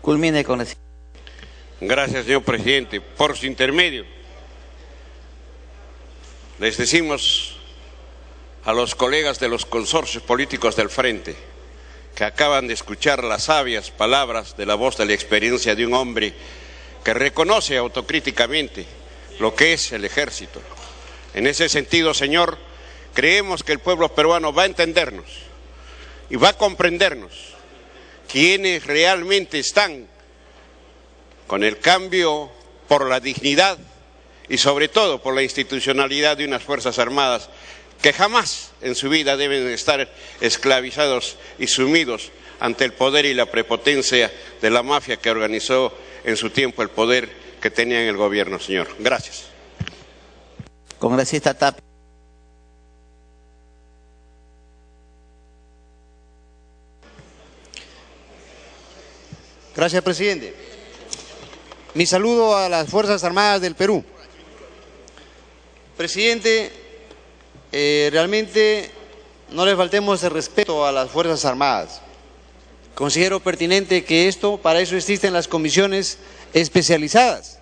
Culmine con la... Gracias, señor presidente. Por su intermedio, les decimos a los colegas de los consorcios políticos del Frente que acaban de escuchar las sabias palabras de la voz de la experiencia de un hombre que reconoce autocríticamente lo que es el ejército. En ese sentido, señor, creemos que el pueblo peruano va a entendernos y va a comprendernos quienes realmente están con el cambio por la dignidad y sobre todo por la institucionalidad de unas Fuerzas Armadas que jamás en su vida deben estar esclavizados y sumidos ante el poder y la prepotencia de la mafia que organizó en su tiempo el poder que tenía en el gobierno, señor. Gracias. Congresista Tapia. Gracias, presidente. Mi saludo a las Fuerzas Armadas del Perú. Presidente, realmente no le faltemos el respeto a las Fuerzas Armadas. Considero pertinente que para eso existen las comisiones especializadas,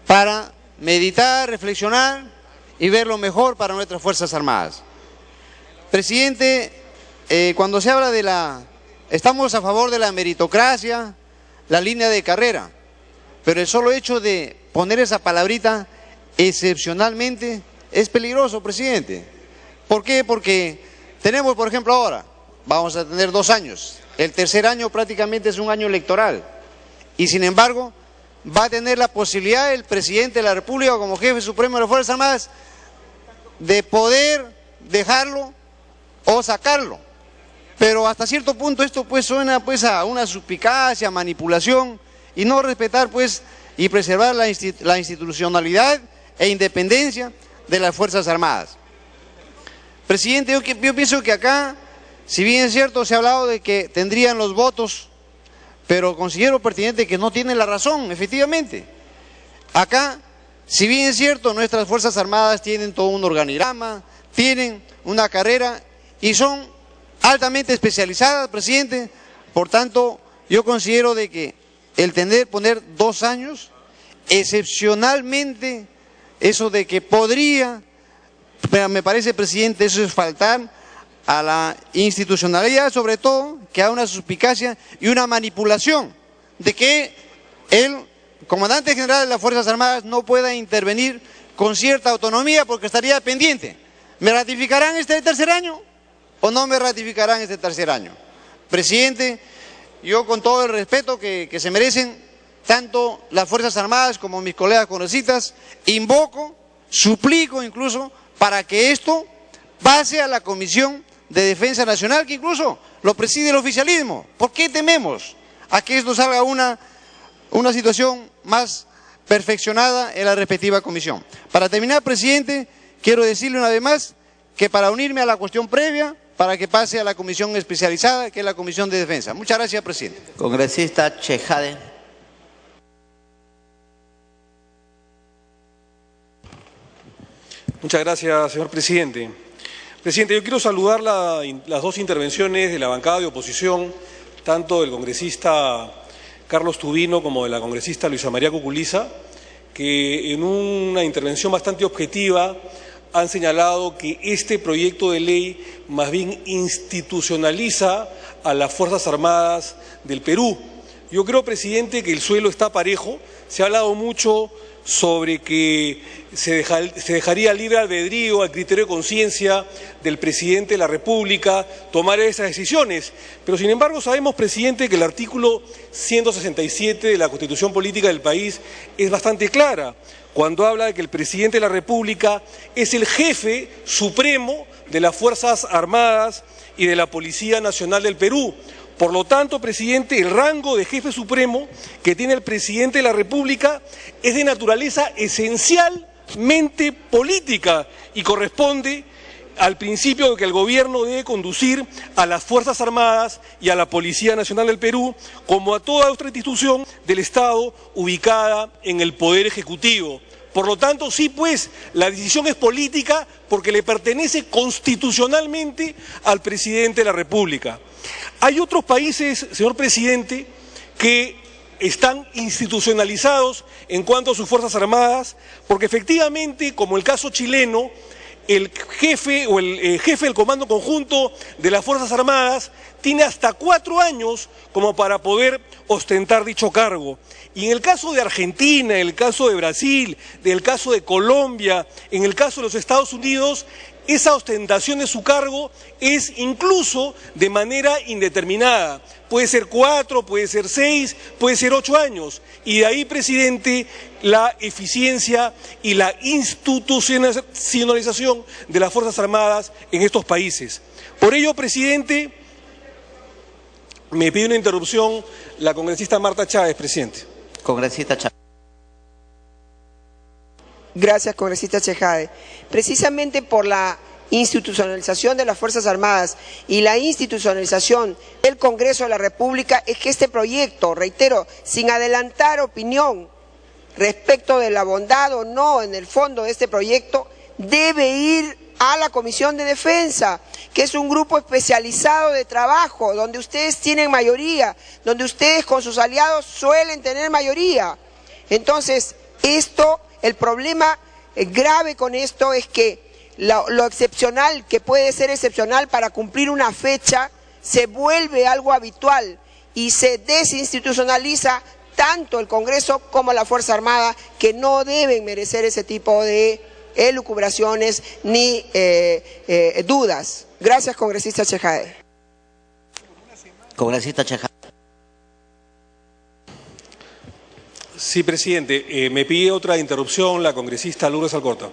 para meditar, reflexionar y ver lo mejor para nuestras Fuerzas Armadas. Presidente, cuando se habla estamos a favor de la meritocracia, la línea de carrera, pero el solo hecho de poner esa palabrita excepcionalmente es peligroso, presidente. ¿Por qué? Porque tenemos, por ejemplo, ahora, vamos a tener 2 años, el tercer año prácticamente es un año electoral, y sin embargo va a tener la posibilidad el presidente de la República como jefe supremo de las Fuerzas Armadas de poder dejarlo o sacarlo. Pero hasta cierto punto esto pues suena pues a una suspicacia, manipulación y no respetar pues y preservar la institucionalidad e independencia de las Fuerzas Armadas. Presidente, yo pienso que acá, si bien es cierto, se ha hablado de que tendrían los votos, pero considero pertinente que no tienen la razón, efectivamente. Acá, si bien es cierto, nuestras Fuerzas Armadas tienen todo un organigrama, tienen una carrera y son altamente especializadas, presidente. Por tanto, yo considero de que el poner 2 años, excepcionalmente, eso de que podría, me parece, presidente, eso es faltar a la institucionalidad, sobre todo, que hay una suspicacia y una manipulación de que el comandante general de las Fuerzas Armadas no pueda intervenir con cierta autonomía porque estaría pendiente. ¿Me ratificarán este tercer año o no me ratificarán este tercer año? Presidente, yo con todo el respeto que se merecen tanto las Fuerzas Armadas como mis colegas congresistas, invoco, suplico incluso para que esto pase a la Comisión de Defensa Nacional, que incluso lo preside el oficialismo. ¿Por qué tememos a que esto salga una situación más perfeccionada en la respectiva comisión? Para terminar, presidente, quiero decirle una vez más que para unirme a la cuestión previa, para que pase a la comisión especializada, que es la Comisión de Defensa. Muchas gracias, presidente. Congresista Chejade. Muchas gracias, señor presidente. Presidente, yo quiero saludar las 2 intervenciones de la bancada de oposición, tanto del congresista Carlos Tubino como de la congresista Luisa María Cuculiza, que en una intervención bastante objetiva han señalado que este proyecto de ley más bien institucionaliza a las Fuerzas Armadas del Perú. Yo creo, presidente, que el suelo está parejo. Se ha hablado mucho sobre que se dejaría libre albedrío, al criterio de conciencia del presidente de la República tomar esas decisiones. Pero sin embargo sabemos, presidente, que el artículo 167 de la Constitución Política del país es bastante clara, cuando habla de que el presidente de la República es el jefe supremo de las Fuerzas Armadas y de la Policía Nacional del Perú. Por lo tanto, presidente, el rango de jefe supremo que tiene el presidente de la República es de naturaleza esencialmente política y corresponde al principio de que el gobierno debe conducir a las Fuerzas Armadas y a la Policía Nacional del Perú como a toda otra institución del Estado ubicada en el Poder Ejecutivo. Por lo tanto, sí, pues, la decisión es política porque le pertenece constitucionalmente al presidente de la República. Hay otros países, señor presidente, que están institucionalizados en cuanto a sus Fuerzas Armadas, porque efectivamente, como el caso chileno, el jefe del Comando Conjunto de las Fuerzas Armadas tiene hasta 4 años como para poder ostentar dicho cargo. Y en el caso de Argentina, en el caso de Brasil, en el caso de Colombia, en el caso de los Estados Unidos, esa ostentación de su cargo es incluso de manera indeterminada. Puede ser 4, puede ser 6, puede ser 8 años. Y de ahí, presidente, la eficiencia y la institucionalización de las Fuerzas Armadas en estos países. Por ello, presidente, me pide una interrupción la congresista Marta Chávez, presidente. Congresista Chávez. Gracias, congresista Chejade. Precisamente por la institucionalización de las Fuerzas Armadas y la institucionalización del Congreso de la República es que este proyecto, reitero, sin adelantar opinión respecto de la bondad o no en el fondo de este proyecto, debe ir a la Comisión de Defensa, que es un grupo especializado de trabajo, donde ustedes tienen mayoría, donde ustedes con sus aliados suelen tener mayoría. Entonces, el problema grave con esto es que lo excepcional, que puede ser excepcional para cumplir una fecha, se vuelve algo habitual y se desinstitucionaliza tanto el Congreso como la Fuerza Armada, que no deben merecer ese tipo de elucubraciones ni dudas. Gracias, congresista Chejade. Congresista Chejade. Sí, presidente. Me pide otra interrupción la congresista Lourdes Alcorta.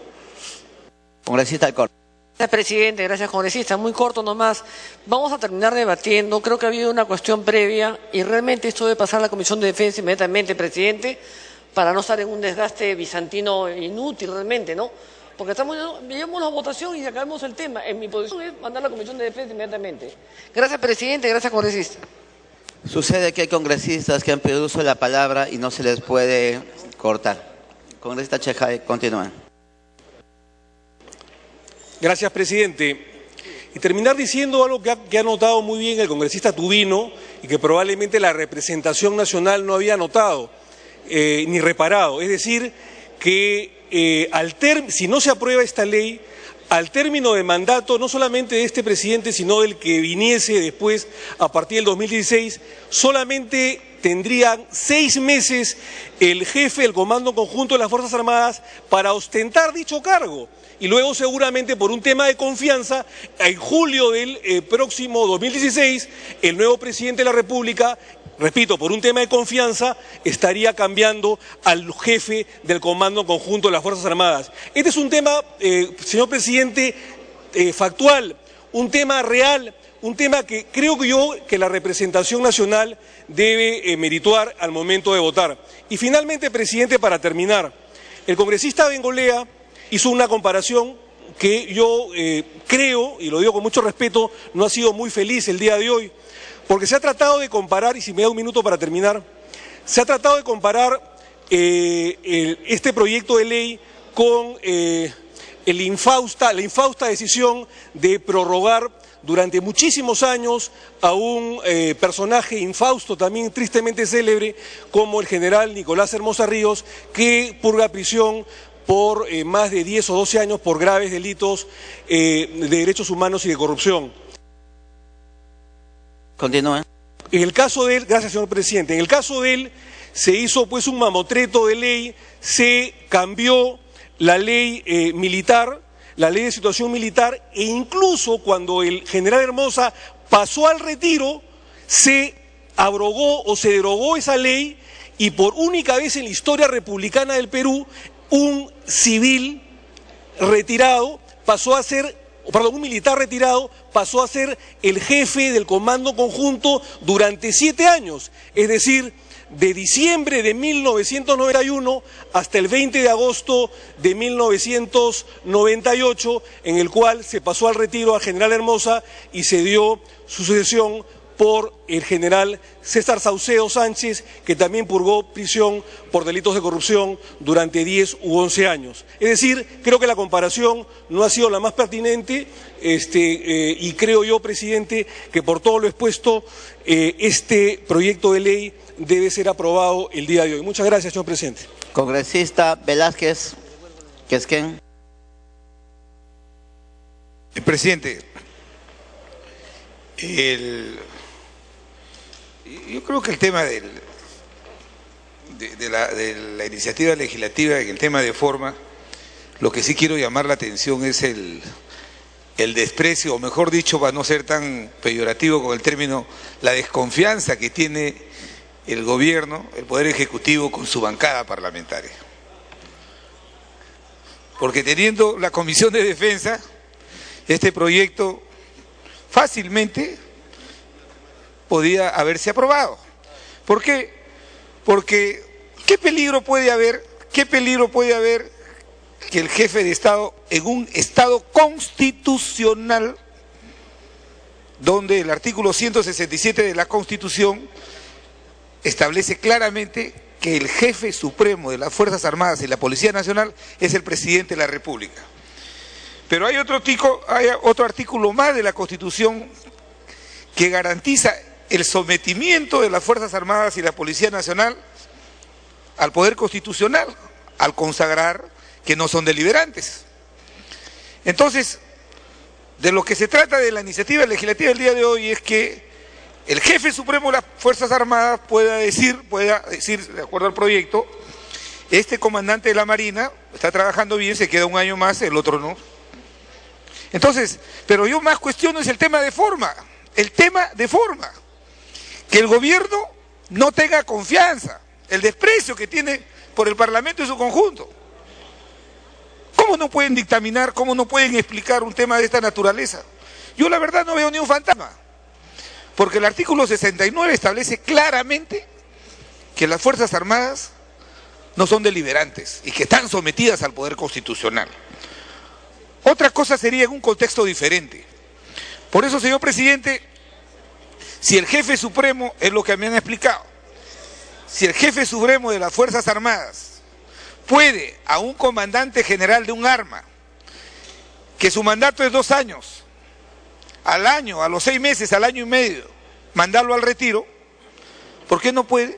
Congresista Alcorta. Gracias, presidente. Gracias, congresista. Muy corto nomás. Vamos a terminar debatiendo. Creo que ha habido una cuestión previa y realmente esto debe pasar a la Comisión de Defensa inmediatamente, presidente, para no estar en un desgaste bizantino inútil realmente, ¿no? Porque llevamos la votación y acabamos el tema. En mi posición es mandar a la Comisión de Defensa inmediatamente. Gracias, presidente. Gracias, congresista. Sucede que hay congresistas que han pedido uso de la palabra y no se les puede cortar. Congresista Chejade, continúen. Gracias, presidente. Y terminar diciendo algo que ha notado muy bien el congresista Tubino y que probablemente la representación nacional no había notado ni reparado. Es decir, que si no se aprueba esta ley, al término de mandato, no solamente de este presidente, sino del que viniese después a partir del 2016, solamente tendrían 6 meses el jefe del Comando Conjunto de las Fuerzas Armadas para ostentar dicho cargo. Y luego seguramente por un tema de confianza, en julio del próximo 2016, el nuevo presidente de la República, repito, por un tema de confianza, estaría cambiando al jefe del Comando Conjunto de las Fuerzas Armadas. Este es un tema, señor presidente, factual, un tema real, un tema que creo que la representación nacional debe merituar al momento de votar. Y finalmente, presidente, para terminar, el congresista Bengolea hizo una comparación que yo creo, y lo digo con mucho respeto, no ha sido muy feliz el día de hoy, porque se ha tratado de comparar, y si me da un minuto para terminar, se ha tratado de comparar este proyecto de ley con la infausta decisión de prorrogar durante muchísimos años a un personaje infausto, también tristemente célebre, como el general Nicolás Hermosa Ríos, que purga prisión por más de 10 o 12 años por graves delitos de derechos humanos y de corrupción. Continúen. En el caso de él, gracias señor presidente, en el caso de él se hizo pues un mamotreto de ley, se cambió la ley militar, la ley de situación militar, e incluso cuando el general Hermosa pasó al retiro, se abrogó o se derogó esa ley y por única vez en la historia republicana del Perú, un civil retirado pasó a ser, un militar retirado pasó a ser el jefe del Comando Conjunto durante 7 años, es decir, de diciembre de 1991 hasta el 20 de agosto de 1998, en el cual se pasó al retiro al general Hermosa y se dio su sucesión por el general César Saucedo Sánchez, que también purgó prisión por delitos de corrupción durante 10 u 11 años. Es decir, creo que la comparación no ha sido la más pertinente y creo yo, presidente, que por todo lo expuesto, este proyecto de ley debe ser aprobado el día de hoy. Muchas gracias, señor presidente. Congresista Velázquez Quesquén. Presidente, yo creo que el tema de la iniciativa legislativa, en el tema de forma, lo que sí quiero llamar la atención es el desprecio, o mejor dicho, para no ser tan peyorativo con el término, la desconfianza que tiene el gobierno, el Poder Ejecutivo, con su bancada parlamentaria. Porque teniendo la Comisión de Defensa, este proyecto fácilmente podía haberse aprobado. ¿Por qué? Porque ¿qué peligro puede haber que el jefe de Estado, en un Estado constitucional, donde el artículo 167 de la Constitución establece claramente que el jefe supremo de las Fuerzas Armadas y la Policía Nacional es el presidente de la República? Pero hay otro artículo más de la Constitución que garantiza el sometimiento de las Fuerzas Armadas y la Policía Nacional al Poder Constitucional, al consagrar que no son deliberantes. Entonces, de lo que se trata de la iniciativa legislativa del día de hoy es que el jefe supremo de las Fuerzas Armadas pueda decir, de acuerdo al proyecto, este comandante de la Marina está trabajando bien, se queda un año más, el otro no. Entonces, pero yo más cuestiono es el tema de forma, que el gobierno no tenga confianza, el desprecio que tiene por el Parlamento en su conjunto. ¿Cómo no pueden dictaminar, cómo no pueden explicar un tema de esta naturaleza? Yo la verdad no veo ni un fantasma, porque el artículo 69 establece claramente que las Fuerzas Armadas no son deliberantes y que están sometidas al Poder Constitucional. Otra cosa sería en un contexto diferente. Por eso, señor presidente, si el jefe supremo, es lo que me han explicado, si el jefe supremo de las Fuerzas Armadas puede a un comandante general de un arma, que su mandato es 2 años, al año, a los 6 meses, al año y medio, mandarlo al retiro, ¿por qué no puede?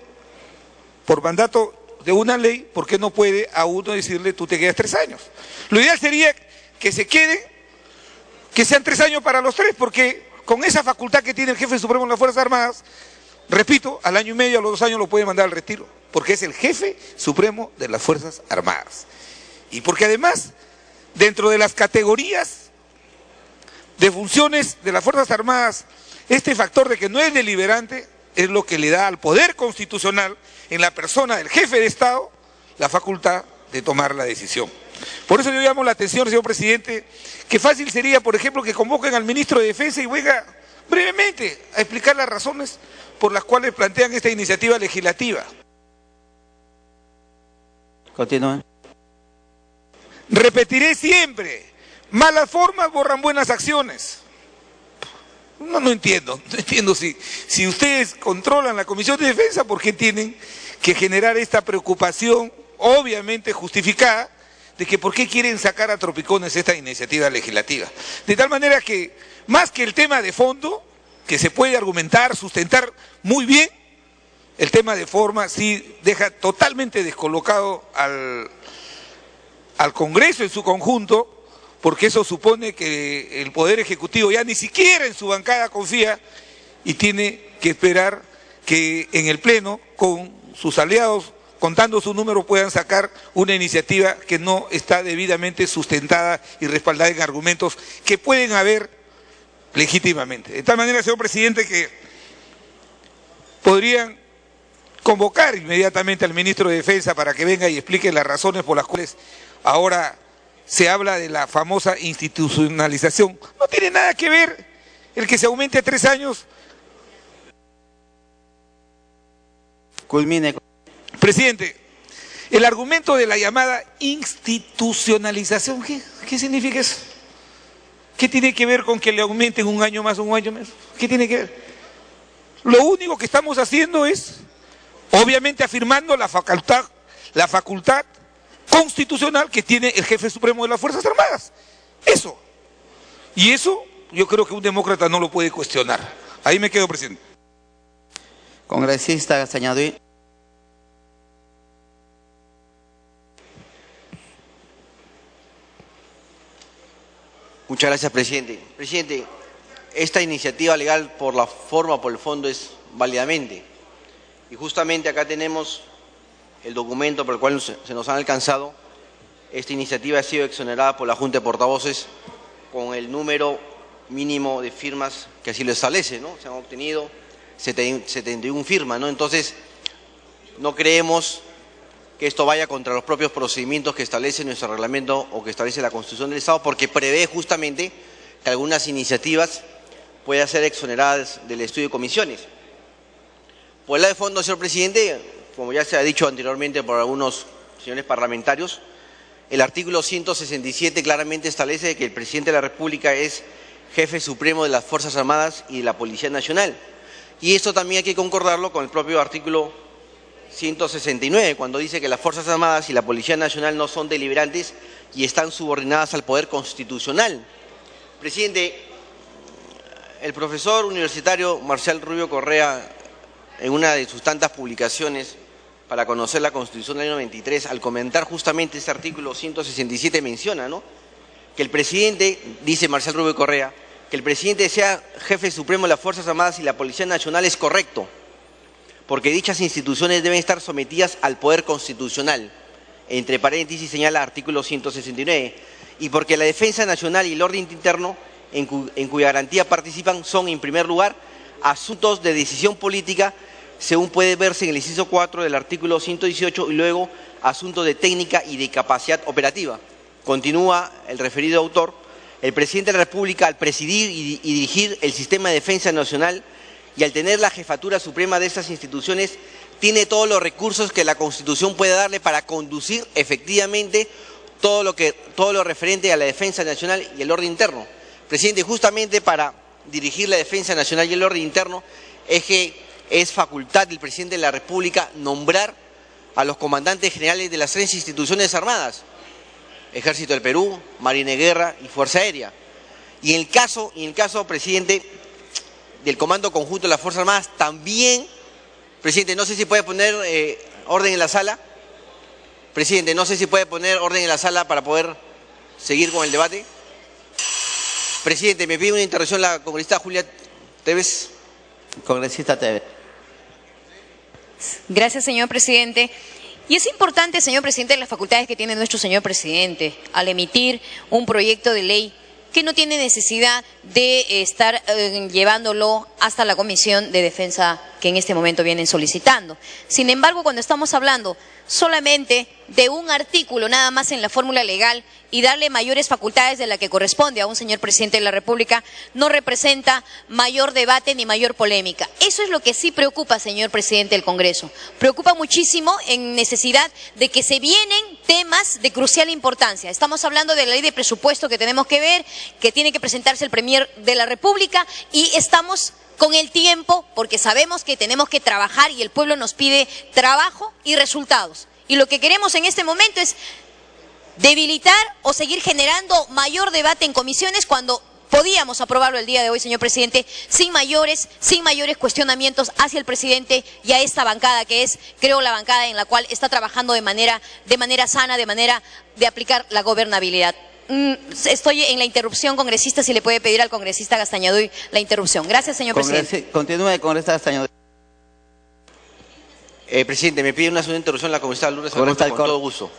Por mandato de una ley, ¿por qué no puede a uno decirle tú te quedas 3 años? Lo ideal sería que se queden, que sean 3 años para los 3, porque con esa facultad que tiene el jefe supremo de las Fuerzas Armadas, repito, al año y medio, a los 2 años lo puede mandar al retiro, porque es el jefe supremo de las Fuerzas Armadas. Y porque además, dentro de las categorías de funciones de las Fuerzas Armadas, este factor de que no es deliberante es lo que le da al Poder Constitucional, en la persona del jefe de Estado, la facultad de tomar la decisión. Por eso yo llamo la atención, señor presidente, que fácil sería, por ejemplo, que convoquen al ministro de Defensa y venga brevemente a explicar las razones por las cuales plantean esta iniciativa legislativa. Continúen. Repetiré siempre, malas formas borran buenas acciones. No entiendo si ustedes controlan la Comisión de Defensa, ¿por qué tienen que generar esta preocupación, obviamente justificada, de que por qué quieren sacar a tropicones esta iniciativa legislativa? De tal manera que, más que el tema de fondo, que se puede argumentar, sustentar muy bien, el tema de forma sí deja totalmente descolocado al Congreso en su conjunto, porque eso supone que el Poder Ejecutivo ya ni siquiera en su bancada confía y tiene que esperar que en el Pleno, con sus aliados, contando su número, puedan sacar una iniciativa que no está debidamente sustentada y respaldada en argumentos que pueden haber legítimamente. De tal manera, señor presidente, que podrían convocar inmediatamente al ministro de Defensa para que venga y explique las razones por las cuales ahora se habla de la famosa institucionalización. No tiene nada que ver el que se aumente a 3 años. Culmine. Presidente, el argumento de la llamada institucionalización, ¿qué significa eso? ¿Qué tiene que ver con que le aumenten 1 año más, 1 año menos? ¿Qué tiene que ver? Lo único que estamos haciendo es, obviamente, afirmando la facultad constitucional que tiene el jefe supremo de las Fuerzas Armadas. Eso. Y eso yo creo que un demócrata no lo puede cuestionar. Ahí me quedo, presidente. Congresista Castañaduy. Muchas gracias, presidente. Presidente, esta iniciativa legal por la forma o por el fondo es válidamente. Y justamente acá tenemos el documento por el cual se nos han alcanzado. Esta iniciativa ha sido exonerada por la Junta de Portavoces con el número mínimo de firmas que así lo establece, ¿no? Se han obtenido 71 firmas, ¿no? Entonces, no creemos que esto vaya contra los propios procedimientos que establece nuestro reglamento o que establece la Constitución del Estado, porque prevé justamente que algunas iniciativas puedan ser exoneradas del estudio de comisiones. Por el lado de fondo, señor presidente, como ya se ha dicho anteriormente por algunos señores parlamentarios, el artículo 167 claramente establece que el presidente de la República es jefe supremo de las Fuerzas Armadas y de la Policía Nacional. Y esto también hay que concordarlo con el propio artículo 169, cuando dice que las Fuerzas Armadas y la Policía Nacional no son deliberantes y están subordinadas al poder constitucional. Presidente, el profesor universitario Marcial Rubio Correa, en una de sus tantas publicaciones para conocer la Constitución del año 93, al comentar justamente este artículo 167 menciona, ¿no?, que el presidente, dice Marcial Rubio Correa, que el presidente sea jefe supremo de las Fuerzas Armadas y la Policía Nacional es correcto, porque dichas instituciones deben estar sometidas al poder constitucional, entre paréntesis señala artículo 169, y porque la defensa nacional y el orden interno, en cuya garantía participan, son, en primer lugar, asuntos de decisión política, según puede verse en el inciso 4 del artículo 118, y luego asuntos de técnica y de capacidad operativa. Continúa el referido autor: el presidente de la República, al presidir y dirigir el sistema de defensa nacional y al tener la jefatura suprema de estas instituciones, tiene todos los recursos que la Constitución puede darle para conducir efectivamente todo lo referente a la defensa nacional y el orden interno. Presidente, justamente para dirigir la defensa nacional y el orden interno es que es facultad del presidente de la República nombrar a los comandantes generales de las 3 instituciones armadas: Ejército del Perú, Marina de Guerra y Fuerza Aérea. Y en el caso, presidente, del Comando Conjunto de las Fuerzas Armadas, también, presidente, no sé si puede poner orden en la sala. Presidente, no sé si puede poner orden en la sala para poder seguir con el debate. Presidente, me pide una intervención la congresista Julia Tevez. Congresista Tevez. Gracias, señor presidente. Y es importante, señor presidente, las facultades que tiene nuestro señor presidente al emitir un proyecto de ley que no tiene necesidad de estar llevándolo hasta la Comisión de Defensa que en este momento vienen solicitando. Sin embargo, cuando estamos hablando solamente de un artículo nada más en la fórmula legal y darle mayores facultades de la que corresponde a un señor presidente de la República, no representa mayor debate ni mayor polémica. Eso es lo que sí preocupa, señor presidente del Congreso. Preocupa muchísimo en necesidad de que se vienen temas de crucial importancia. Estamos hablando de la ley de presupuesto que tenemos que ver, que tiene que presentarse el Premier de la República, y estamos con el tiempo porque sabemos que tenemos que trabajar y el pueblo nos pide trabajo y resultados. Y lo que queremos en este momento es debilitar o seguir generando mayor debate en comisiones cuando podíamos aprobarlo el día de hoy, señor presidente, sin mayores cuestionamientos hacia el presidente y a esta bancada que es, creo, la bancada en la cual está trabajando de manera sana, de manera de aplicar la gobernabilidad. Estoy en la interrupción, congresista, si le puede pedir al congresista Castañaduy la interrupción. Gracias, señor presidente. Continúe, congresista Castañaduy. Presidente, me pide una segunda interrupción la congresista Lourdes Alcorta, con todo gusto.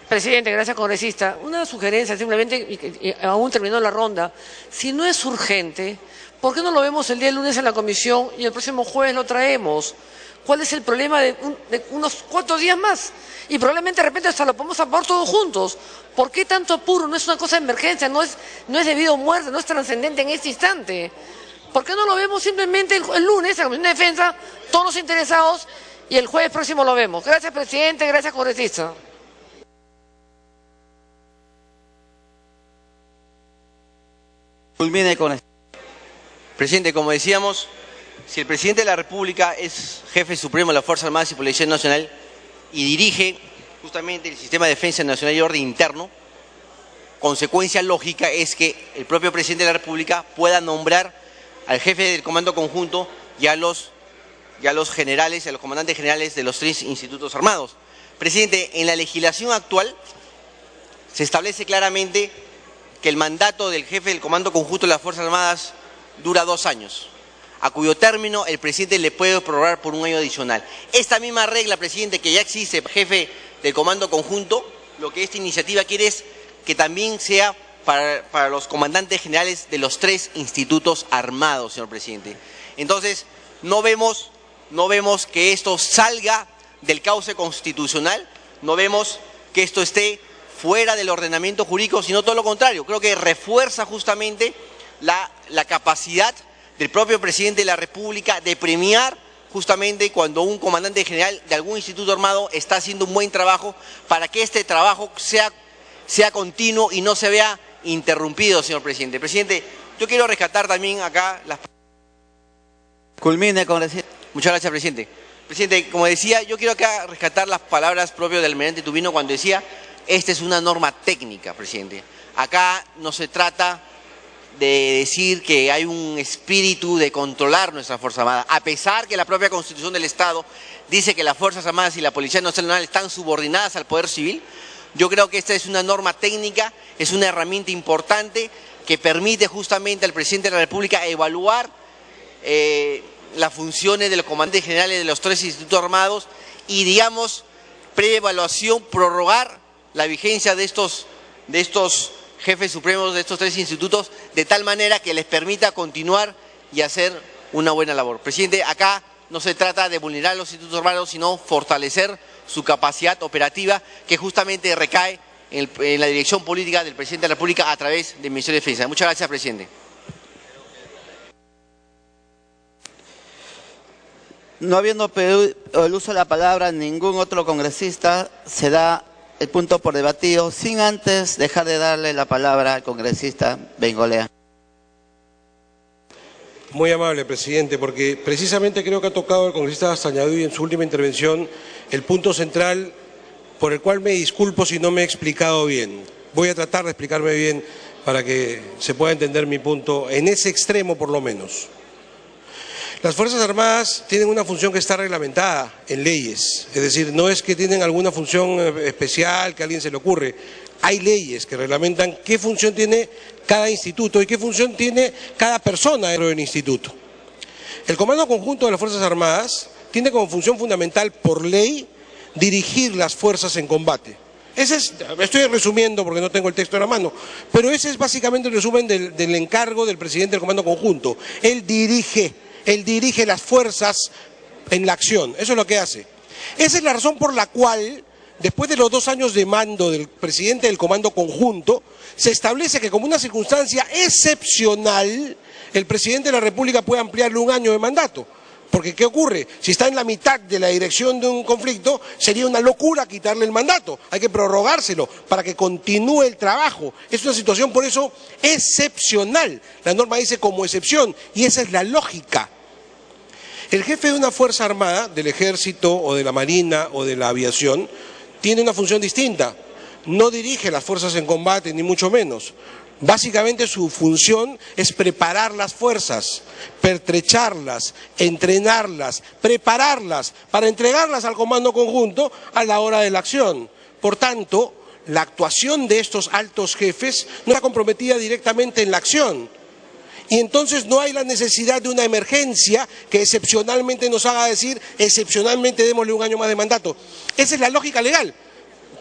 Presidente, gracias, congresista. Una sugerencia, simplemente, aún terminó la ronda. Si no es urgente, ¿por qué no lo vemos el día lunes en la comisión y el próximo jueves lo traemos? ¿Cuál es el problema de unos cuantos días más? Y probablemente de repente hasta lo podemos aprobar todos juntos. ¿Por qué tanto apuro? No es una cosa de emergencia, no es debido a muerte, no es trascendente en este instante. ¿Por qué no lo vemos simplemente el lunes en la Comisión de Defensa, todos los interesados, y el jueves próximo lo vemos? Gracias, presidente, gracias, congresista. Culmine con esto. Presidente, como decíamos, si el presidente de la República es jefe supremo de las Fuerzas Armadas y Policía Nacional y dirige justamente el sistema de defensa nacional y orden interno, consecuencia lógica es que el propio presidente de la República pueda nombrar al jefe del Comando Conjunto y a los generales, a los comandantes generales de los 3 institutos armados. Presidente, en la legislación actual se establece claramente que el mandato del jefe del Comando Conjunto de las Fuerzas Armadas dura 2 años, a cuyo término el presidente le puede prorrogar por 1 año adicional. Esta misma regla, presidente, que ya existe, jefe del Comando Conjunto, lo que esta iniciativa quiere es que también sea para los comandantes generales de los 3 institutos armados, señor presidente. Entonces, no vemos que esto salga del cauce constitucional, no vemos que esto esté fuera del ordenamiento jurídico, sino todo lo contrario. Creo que refuerza justamente la capacidad del propio presidente de la República de premiar justamente cuando un comandante general de algún instituto armado está haciendo un buen trabajo, para que este trabajo sea continuo y no se vea interrumpido, señor presidente. Presidente, yo quiero rescatar también acá las... Culmine, congresista. Muchas gracias, presidente. Presidente, como decía, yo quiero acá rescatar las palabras propias del almirante Tubino cuando decía: esta es una norma técnica, presidente. Acá no se trata de decir que hay un espíritu de controlar nuestra Fuerza Armada, a pesar que la propia Constitución del Estado dice que las Fuerzas Armadas y la Policía Nacional están subordinadas al Poder Civil. Yo creo que esta es una norma técnica, es una herramienta importante que permite justamente al presidente de la República evaluar las funciones de los comandantes generales de los 3 institutos armados y, digamos, preevaluación, prorrogar la vigencia de estos jefes supremos de estos 3 institutos, de tal manera que les permita continuar y hacer una buena labor. Presidente, acá no se trata de vulnerar los institutos armados, sino fortalecer su capacidad operativa, que justamente recae en la dirección política del presidente de la República a través del Ministerio de Defensa. Muchas gracias, presidente. No habiendo pedido el uso de la palabra ningún otro congresista, se da el punto por debatido, sin antes dejar de darle la palabra al congresista Bengolea. Muy amable, presidente, porque precisamente creo que ha tocado el congresista Castañaduy en su última intervención el punto central, por el cual me disculpo si no me he explicado bien. Voy a tratar de explicarme bien para que se pueda entender mi punto, en ese extremo por lo menos. Las Fuerzas Armadas tienen una función que está reglamentada en leyes, es decir, no es que tienen alguna función especial que a alguien se le ocurre. Hay leyes que reglamentan qué función tiene cada instituto y qué función tiene cada persona dentro del instituto. El Comando Conjunto de las Fuerzas Armadas tiene como función fundamental por ley dirigir las fuerzas en combate. Estoy resumiendo porque no tengo el texto en la mano, pero ese es básicamente el resumen del encargo del presidente del Comando Conjunto. Él dirige las fuerzas en la acción, eso es lo que hace. Esa es la razón por la cual, después de los 2 años de mando del presidente del Comando Conjunto, se establece que como una circunstancia excepcional, el presidente de la República puede ampliarle 1 año de mandato. Porque ¿qué ocurre? Si está en la mitad de la dirección de un conflicto, sería una locura quitarle el mandato. Hay que prorrogárselo para que continúe el trabajo. Es una situación, por eso, excepcional. La norma dice como excepción, y esa es la lógica. El jefe de una fuerza armada, del ejército o de la marina o de la aviación, tiene una función distinta. No dirige las fuerzas en combate, ni mucho menos. Básicamente su función es preparar las fuerzas, pertrecharlas, entrenarlas, prepararlas para entregarlas al Comando Conjunto a la hora de la acción. Por tanto, la actuación de estos altos jefes no está comprometida directamente en la acción. Y entonces no hay la necesidad de una emergencia que excepcionalmente nos haga decir, excepcionalmente démosle 1 año más de mandato. Esa es la lógica legal.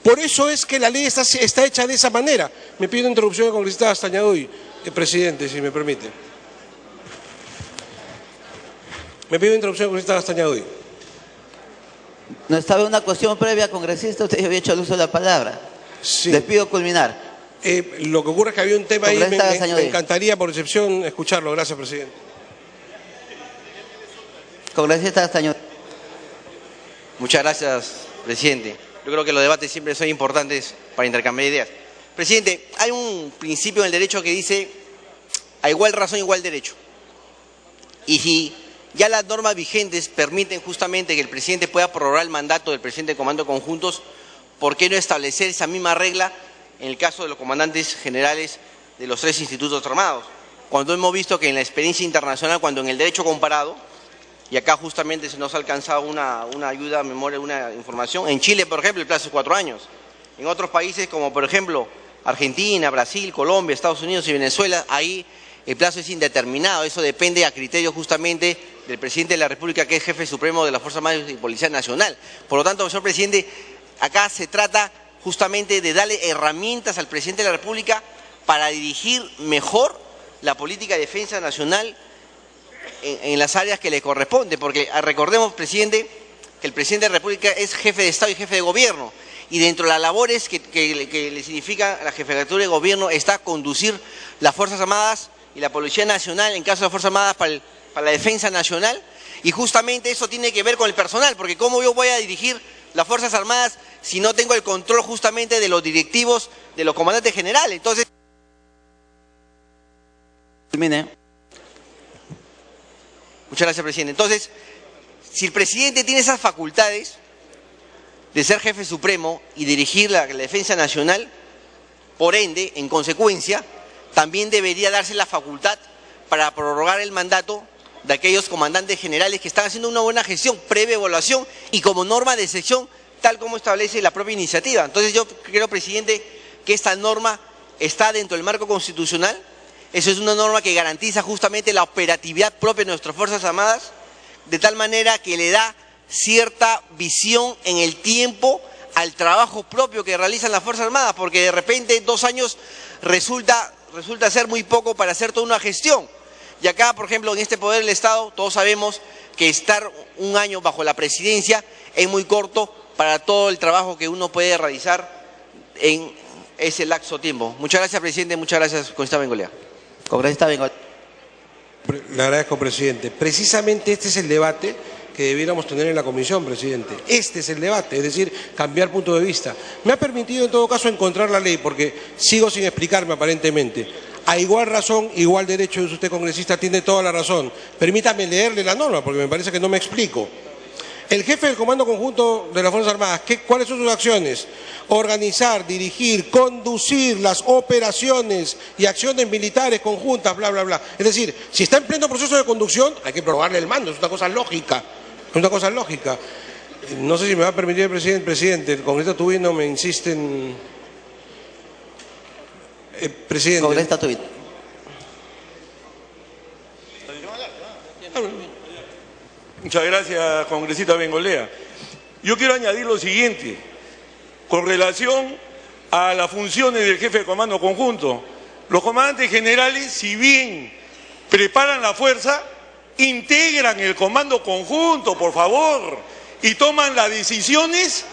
Por eso es que la ley está hecha de esa manera. Me pido interrupción del congresista Castañaduy, presidente, si me permite. Me pido interrupción del congresista Castañaduy. No estaba una cuestión previa, congresista, usted había hecho el uso de la palabra. Sí. Les pido culminar. Lo que ocurre es que había un tema ahí, me encantaría por excepción escucharlo. Gracias, presidente. Congresista Castañaduy. Muchas gracias, presidente. Yo creo que los debates siempre son importantes para intercambiar ideas. Presidente, hay un principio en el derecho que dice: a igual razón, igual derecho. Y si ya las normas vigentes permiten justamente que el presidente pueda prorrogar el mandato del presidente de Comando Conjuntos. ¿Por qué no establecer esa misma regla en el caso de los comandantes generales de los 3 institutos armados? Cuando hemos visto que en la experiencia internacional, cuando en el derecho comparado, y acá justamente se nos ha alcanzado una ayuda, memoria, una información, en Chile, por ejemplo, el plazo es 4 años. En otros países como, por ejemplo, Argentina, Brasil, Colombia, Estados Unidos y Venezuela, ahí el plazo es indeterminado. Eso depende a criterio justamente del presidente de la República, que es jefe supremo de las Fuerzas Armadas y Policía Nacional. Por lo tanto, señor presidente, acá se trata justamente de darle herramientas al presidente de la República para dirigir mejor la política de defensa nacional en las áreas que le corresponde, porque recordemos, presidente, que el presidente de la República es jefe de Estado y jefe de Gobierno, y dentro de las labores que le significa la jefatura de Gobierno está conducir las Fuerzas Armadas y la Policía Nacional, en caso de las Fuerzas Armadas, para la defensa nacional, y justamente eso tiene que ver con el personal, porque ¿cómo yo voy a dirigir las Fuerzas Armadas si no tengo el control justamente de los directivos, de los comandantes generales? Entonces... Termine. Muchas gracias, presidente. Entonces, si el presidente tiene esas facultades de ser jefe supremo y dirigir la defensa nacional, por ende, en consecuencia, también debería darse la facultad para prorrogar el mandato de aquellos comandantes generales que están haciendo una buena gestión, previa evaluación y como norma de excepción, tal como establece la propia iniciativa. Entonces yo creo, presidente, que esta norma está dentro del marco constitucional. Eso es una norma que garantiza justamente la operatividad propia de nuestras Fuerzas Armadas, de tal manera que le da cierta visión en el tiempo al trabajo propio que realizan las Fuerzas Armadas, porque de repente 2 años resulta ser muy poco para hacer toda una gestión. Y acá, por ejemplo, en este Poder del Estado, todos sabemos que estar 1 año bajo la presidencia es muy corto para todo el trabajo que uno puede realizar en ese lapso de tiempo. Muchas gracias, presidente. Muchas gracias, congresista Bengolea. Congresista Bengolea. Le agradezco, presidente. Precisamente este es el debate que debiéramos tener en la comisión, presidente. Este es el debate, es decir, cambiar punto de vista. Me ha permitido en todo caso encontrar la ley, porque sigo sin explicarme aparentemente. A igual razón, igual derecho, es usted congresista, tiene toda la razón. Permítame leerle la norma, porque me parece que no me explico. El jefe del Comando Conjunto de las Fuerzas Armadas, ¿cuáles son sus acciones? Organizar, dirigir, conducir las operaciones y acciones militares conjuntas, bla, bla, bla. Es decir, si está en pleno proceso de conducción, hay que prorrogarle el mando, es una cosa lógica. Es una cosa lógica. No sé si me va a permitir el presidente, el congresista Tubino me insiste en... presidente. Congresista Tubino. Muchas gracias, congresista Bengolea. Yo quiero añadir lo siguiente, con relación a las funciones del jefe de comando conjunto. Los comandantes generales, si bien preparan la fuerza, integran el comando conjunto, por favor, y toman las decisiones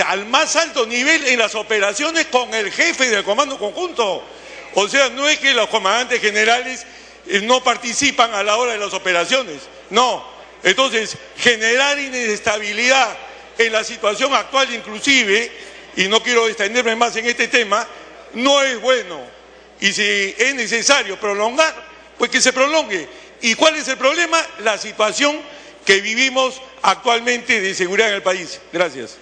al más alto nivel en las operaciones con el jefe del comando conjunto. O sea, no es que los comandantes generales no participan a la hora de las operaciones, no. Entonces, generar inestabilidad en la situación actual inclusive, y no quiero extenderme más en este tema, no es bueno. Y si es necesario prolongar, pues que se prolongue. ¿Y cuál es el problema? La situación que vivimos actualmente de seguridad en el país. Gracias.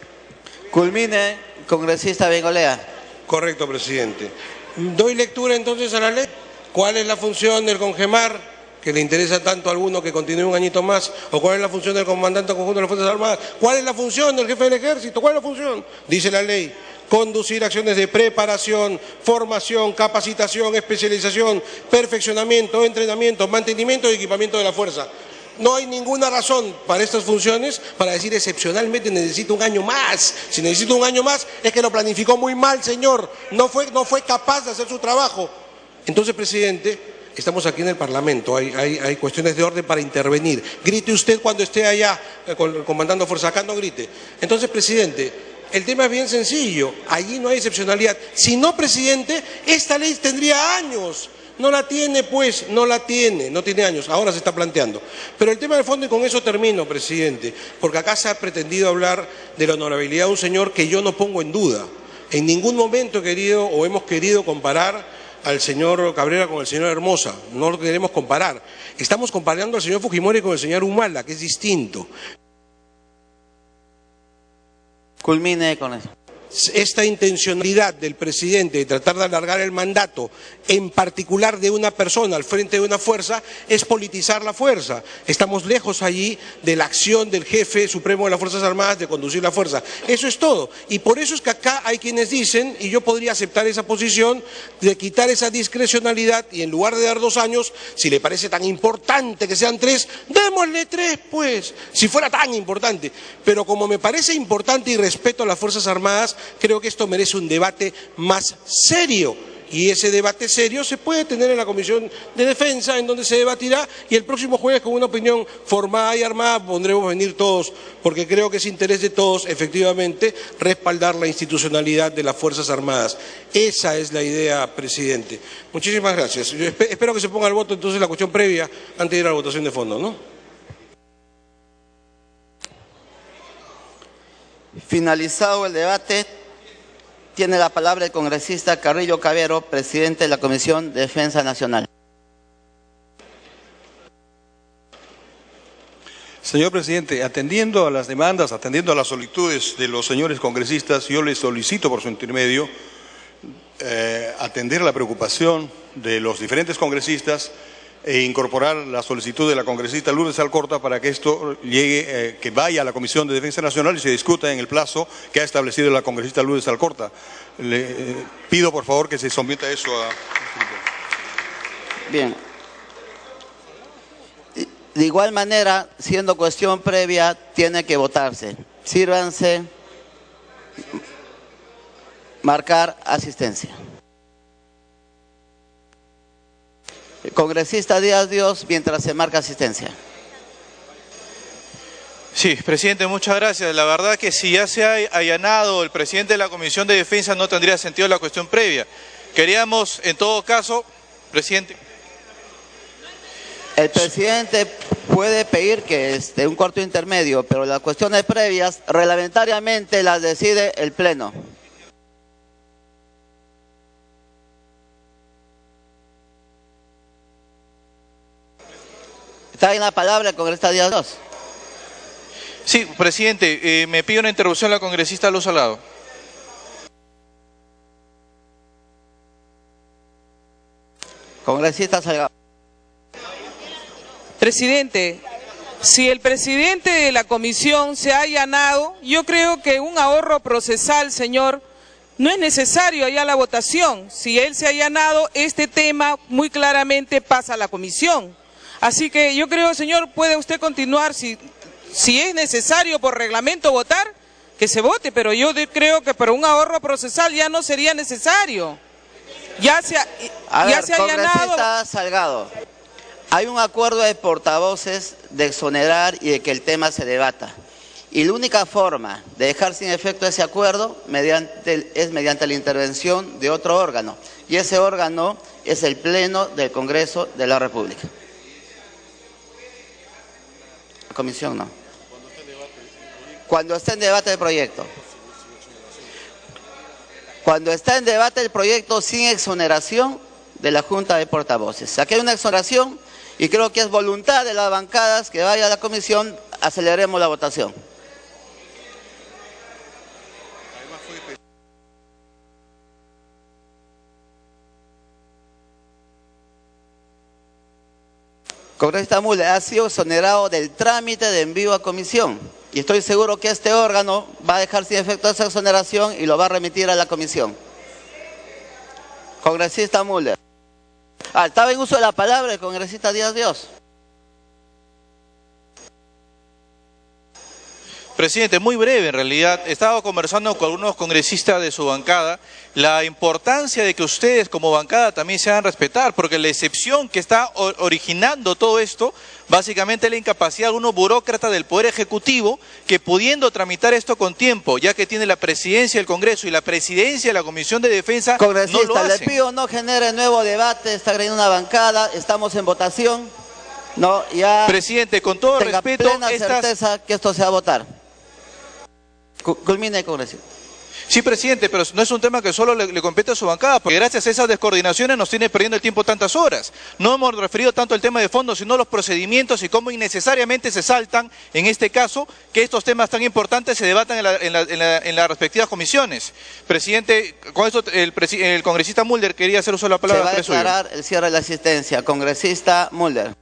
Culmine, congresista Bengolea. Correcto, presidente. Doy lectura entonces a la ley. ¿Cuál es la función del Congemar, que le interesa tanto a alguno que continúe 1 añito más? ¿O cuál es la función del comandante conjunto de las Fuerzas Armadas? ¿Cuál es la función del jefe del Ejército? ¿Cuál es la función? Dice la ley. Conducir acciones de preparación, formación, capacitación, especialización, perfeccionamiento, entrenamiento, mantenimiento y equipamiento de la fuerza. No hay ninguna razón para estas funciones para decir excepcionalmente necesito 1 año más. Si necesito 1 año más es que lo planificó muy mal, señor. No fue capaz de hacer su trabajo. Entonces, presidente, estamos aquí en el Parlamento, hay cuestiones de orden para intervenir. Grite usted cuando esté allá comandando fuerza, acá no grite. Entonces, presidente, el tema es bien sencillo, allí no hay excepcionalidad. Si no, presidente, esta ley tendría años. No la tiene, pues, no tiene años, ahora se está planteando. Pero el tema de fondo, y con eso termino, presidente, porque acá se ha pretendido hablar de la honorabilidad de un señor que yo no pongo en duda. En ningún momento he querido o hemos querido comparar al señor Cabrera con el señor Hermosa, no lo queremos comparar. Estamos comparando al señor Fujimori con el señor Humala, que es distinto. Culmine con eso. Esta intencionalidad del presidente de tratar de alargar el mandato, en particular de una persona al frente de una fuerza, es politizar la fuerza. Estamos lejos allí de la acción del jefe supremo de las Fuerzas Armadas de conducir la fuerza. Eso es todo. Y por eso es que acá hay quienes dicen, y yo podría aceptar esa posición, de quitar esa discrecionalidad y en lugar de dar 2 años, si le parece tan importante que sean 3, démosle 3 pues, si fuera tan importante. Pero como me parece importante y respeto a las Fuerzas Armadas, creo que esto merece un debate más serio y ese debate serio se puede tener en la Comisión de Defensa, en donde se debatirá, y el próximo jueves con una opinión formada y armada pondremos a venir todos, porque creo que es interés de todos efectivamente respaldar la institucionalidad de las Fuerzas Armadas. Esa es la idea, presidente. Muchísimas gracias. Yo espero que se ponga al voto entonces la cuestión previa antes de ir a la votación de fondo, ¿no? Finalizado el debate, tiene la palabra el congresista Carrillo Cabero, presidente de la Comisión de Defensa Nacional. Señor presidente, atendiendo a las demandas, atendiendo a las solicitudes de los señores congresistas, yo les solicito por su intermedio atender la preocupación de los diferentes congresistas e incorporar la solicitud de la congresista Lourdes Alcorta para que esto llegue, que vaya a la Comisión de Defensa Nacional y se discuta en el plazo que ha establecido la congresista Lourdes Alcorta. Le pido por favor que se someta eso a... Bien. De igual manera, siendo cuestión previa, tiene que votarse. Sírvanse marcar asistencia. Congresista Díaz Dios, mientras se marca asistencia. Sí, presidente, muchas gracias. La verdad que si ya se ha allanado el presidente de la Comisión de Defensa no tendría sentido la cuestión previa. Queríamos, en todo caso, presidente... El presidente puede pedir que un corto intermedio, pero las cuestiones previas reglamentariamente las decide el Pleno. Está en la palabra el congresista Díaz Dios. Sí, presidente, me pide una interrupción la congresista Luz Salgado. Congresista Salgado. Presidente, si el presidente de la comisión se ha allanado, yo creo que un ahorro procesal, señor, no es necesario allá la votación. Si él se ha allanado, este tema muy claramente pasa a la comisión. Así que yo creo, señor, puede usted continuar, si es necesario por reglamento votar, que se vote, pero yo creo que para un ahorro procesal ya no sería necesario. Ya se ha allanado. Congresista Salgado, hay un acuerdo de portavoces de exonerar y de que el tema se debata. Y la única forma de dejar sin efecto ese acuerdo es mediante la intervención de otro órgano. Y ese órgano es el Pleno del Congreso de la República. La comisión no. Cuando esté en debate el proyecto. Cuando está en debate el proyecto sin exoneración de la Junta de Portavoces. Aquí hay una exoneración y creo que es voluntad de las bancadas que vaya a la comisión, aceleremos la votación. Congresista Müller ha sido exonerado del trámite de envío a comisión y estoy seguro que este órgano va a dejar sin efecto esa exoneración y lo va a remitir a la comisión. Congresista Müller. Estaba en uso de la palabra el congresista Díaz Dios. Presidente, muy breve en realidad. Estaba conversando con algunos congresistas de su bancada la importancia de que ustedes como bancada también se hagan respetar, porque la excepción que está originando todo esto, básicamente es la incapacidad de algunos burócratas del Poder Ejecutivo que pudiendo tramitar esto con tiempo, ya que tiene la presidencia del Congreso y la presidencia de la Comisión de Defensa, congresista, no lo hacen. Le pido no genere nuevo debate, está agrediendo una bancada, estamos en votación. No, ya presidente, con todo respeto, plena certeza que esto se va a votar. Culmine, congresista. Sí, presidente, pero no es un tema que solo le compete a su bancada, porque gracias a esas descoordinaciones nos tiene perdiendo el tiempo tantas horas. No hemos referido tanto al tema de fondo, sino los procedimientos y cómo innecesariamente se saltan, en este caso, que estos temas tan importantes se debatan en las respectivas comisiones. Presidente, con esto el congresista Mulder quería hacer uso de la palabra. Se va a declarar el cierre de la asistencia. Congresista Mulder.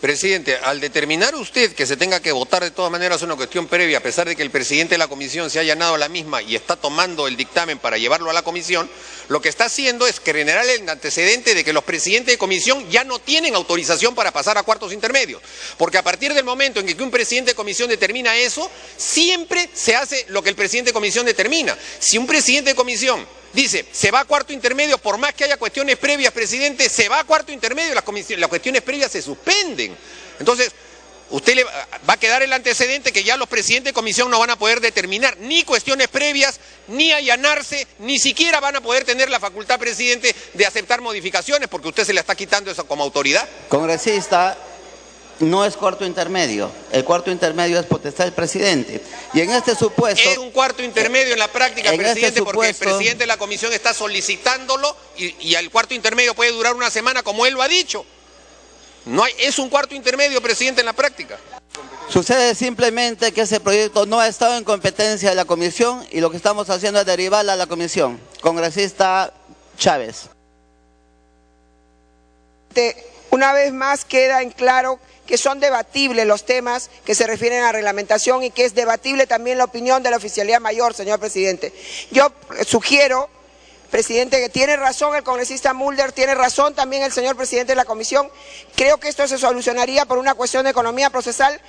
Presidente, al determinar usted que se tenga que votar de todas maneras una cuestión previa, a pesar de que el presidente de la comisión se haya allanado a la misma y está tomando el dictamen para llevarlo a la comisión, lo que está haciendo es generar el antecedente de que los presidentes de comisión ya no tienen autorización para pasar a cuartos intermedios. Porque a partir del momento en que un presidente de comisión determina eso, siempre se hace lo que el presidente de comisión determina. Si un presidente de comisión dice, se va a cuarto intermedio, por más que haya cuestiones previas, presidente, se va a cuarto intermedio, las cuestiones previas se suspenden. Entonces, usted le va a quedar el antecedente que ya los presidentes de comisión no van a poder determinar ni cuestiones previas, ni allanarse, ni siquiera van a poder tener la facultad, presidente, de aceptar modificaciones, porque usted se le está quitando eso como autoridad. Congresista, no es cuarto intermedio. El cuarto intermedio es potestad del presidente. Y en este supuesto... Es un cuarto intermedio en la práctica, presidente, porque el presidente de la comisión está solicitándolo y el cuarto intermedio puede durar una semana, como él lo ha dicho. Es un cuarto intermedio, presidente, en la práctica. Sucede simplemente que ese proyecto no ha estado en competencia de la comisión y lo que estamos haciendo es derivarla a la comisión. Congresista Chávez. Una vez más queda en claro que son debatibles los temas que se refieren a reglamentación y que es debatible también la opinión de la oficialía mayor, señor presidente. Yo sugiero, presidente, que tiene razón el congresista Mulder, tiene razón también el señor presidente de la comisión. Creo que esto se solucionaría por una cuestión de economía procesal,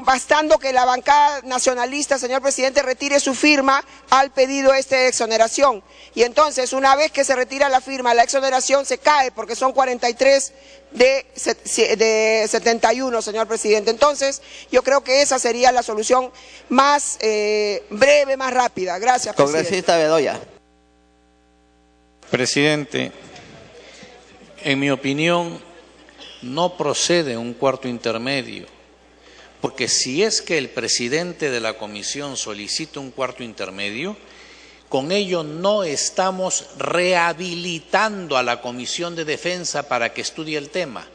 bastando que la bancada nacionalista, señor presidente, retire su firma al pedido de exoneración. Y entonces, una vez que se retira la firma, la exoneración se cae, porque son 43 de 71, señor presidente. Entonces, yo creo que esa sería la solución más breve, más rápida. Gracias, presidente. Congresista Bedoya. Presidente, en mi opinión, no procede un cuarto intermedio, porque si es que el presidente de la comisión solicita un cuarto intermedio, con ello no estamos rehabilitando a la Comisión de Defensa para que estudie el tema.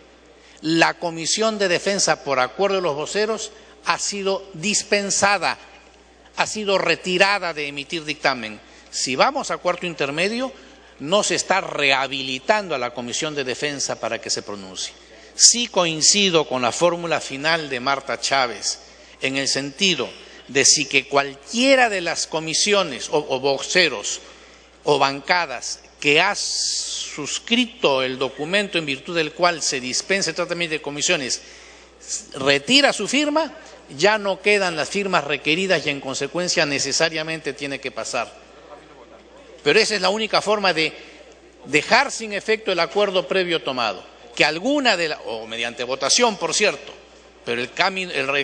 La Comisión de Defensa, por acuerdo de los voceros, ha sido dispensada, ha sido retirada de emitir dictamen. Si vamos a cuarto intermedio, no se está rehabilitando a la Comisión de Defensa para que se pronuncie. Sí coincido con la fórmula final de Marta Chávez, en el sentido de si que cualquiera de las comisiones o voceros o bancadas que ha suscrito el documento en virtud del cual se dispensa el tratamiento de comisiones retira su firma, ya no quedan las firmas requeridas y en consecuencia necesariamente tiene que pasar. Pero esa es la única forma de dejar sin efecto el acuerdo previo tomado, que alguna o mediante votación, por cierto, pero el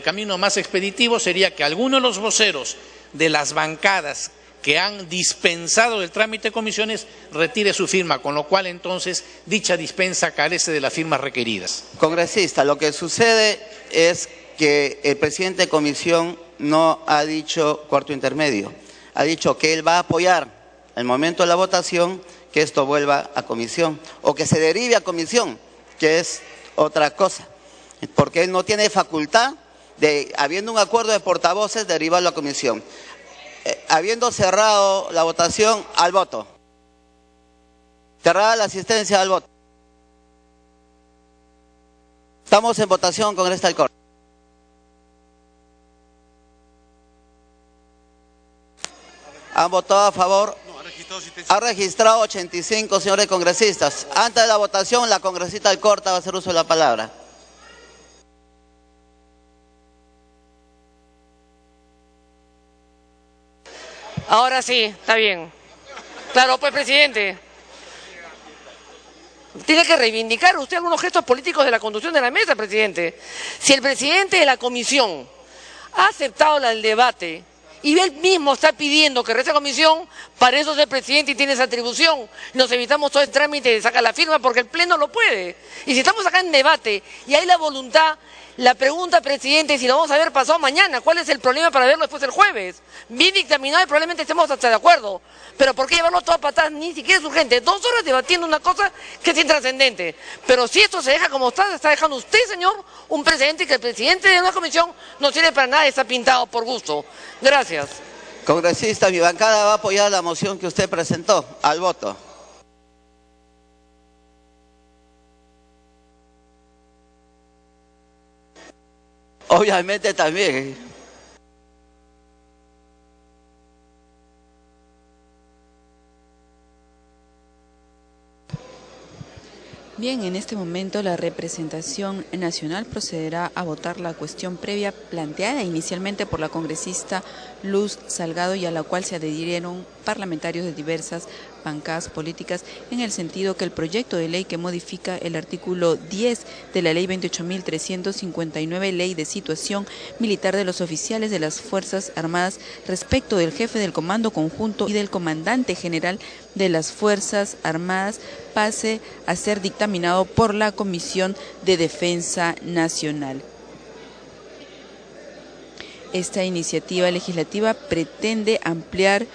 camino más expeditivo sería que alguno de los voceros de las bancadas que han dispensado del trámite de comisiones retire su firma, con lo cual entonces dicha dispensa carece de las firmas requeridas. Congresista, lo que sucede es que el presidente de comisión no ha dicho cuarto intermedio, ha dicho que él va a apoyar al momento de la votación que esto vuelva a comisión o que se derive a comisión, que es otra cosa, porque él no tiene facultad de, habiendo un acuerdo de portavoces, derivarlo a comisión. Habiendo cerrado la votación, al voto. Cerrada la asistencia, al voto. Estamos en votación, congresista Alcorta. ¿Han votado a favor? Ha registrado 85 señores congresistas. Antes de la votación, la congresista Alcorta va a hacer uso de la palabra. Ahora sí, está bien. Claro, pues, presidente. Tiene que reivindicar usted algunos gestos políticos de la conducción de la mesa, presidente. Si el presidente de la comisión ha aceptado el debate y él mismo está pidiendo que regrese a comisión, para eso es el presidente y tiene esa atribución. Nos evitamos todo el trámite de sacar la firma porque el Pleno lo puede. Y si estamos acá en debate y hay la voluntad La pregunta, presidente, si lo vamos a ver pasado mañana, ¿cuál es el problema para verlo después el jueves? Bien dictaminado y probablemente estemos hasta de acuerdo. Pero ¿por qué llevarlo todo a patadas? Ni siquiera es urgente. 2 horas debatiendo una cosa que es intrascendente. Pero si esto se deja como está dejando usted, señor, un precedente que el presidente de una comisión no sirve para nada, está pintado por gusto. Gracias. Congresista, mi bancada va a apoyar la moción que usted presentó. Al voto. Obviamente también. Bien, en este momento la representación nacional procederá a votar la cuestión previa planteada inicialmente por la congresista Luz Salgado y a la cual se adhirieron parlamentarios de diversas bancadas políticas, en el sentido que el proyecto de ley que modifica el artículo 10 de la ley 28.359, ley de situación militar de los oficiales de las Fuerzas Armadas respecto del jefe del Comando Conjunto y del comandante general de las Fuerzas Armadas, pase a ser dictaminado por la Comisión de Defensa Nacional. Esta iniciativa legislativa pretende ampliar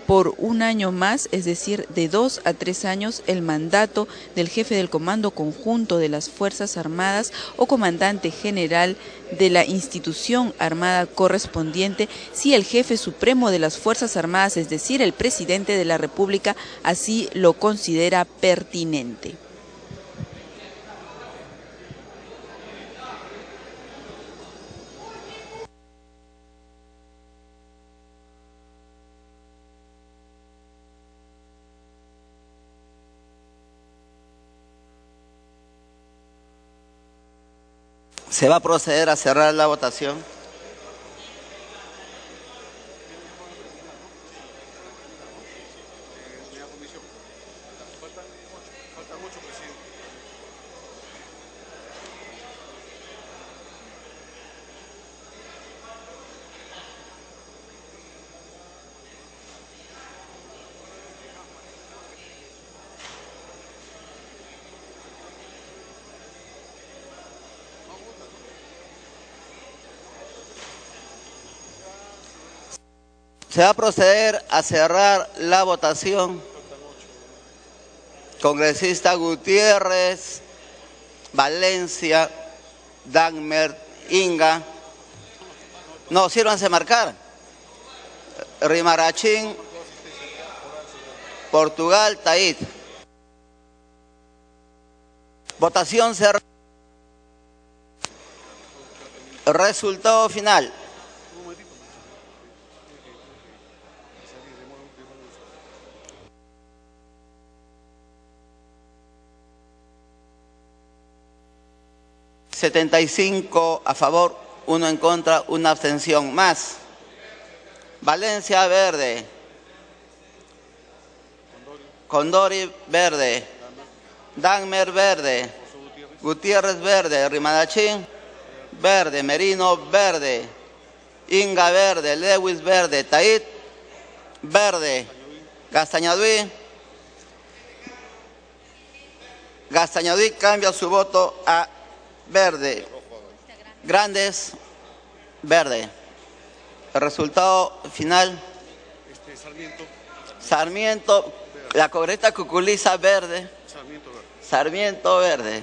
por 1 año más, es decir, de 2 a 3 años, el mandato del jefe del Comando Conjunto de las Fuerzas Armadas o comandante general de la institución armada correspondiente, si el jefe supremo de las Fuerzas Armadas, es decir, el presidente de la República, así lo considera pertinente. Se va a proceder a cerrar la votación. Se va a proceder a cerrar la votación. Congresista Gutiérrez, Valencia, Dagmer, Inga. No, sírvanse marcar. Rimarachín, Portugal, Taíd. Votación cerrada. Resultado final. ...75 a favor, 1 en contra, 1 abstención más. Valencia verde. Condori verde. Dagmer verde. Gutiérrez verde. Rimadachín verde. Merino verde. Inga verde. Lewis verde. Taíd verde. Gastañaduy. Gastañaduy cambia su voto a verde. Grandes, verde. El resultado final. Sarmiento, la congresista Cuculiza, verde. Sarmiento, verde.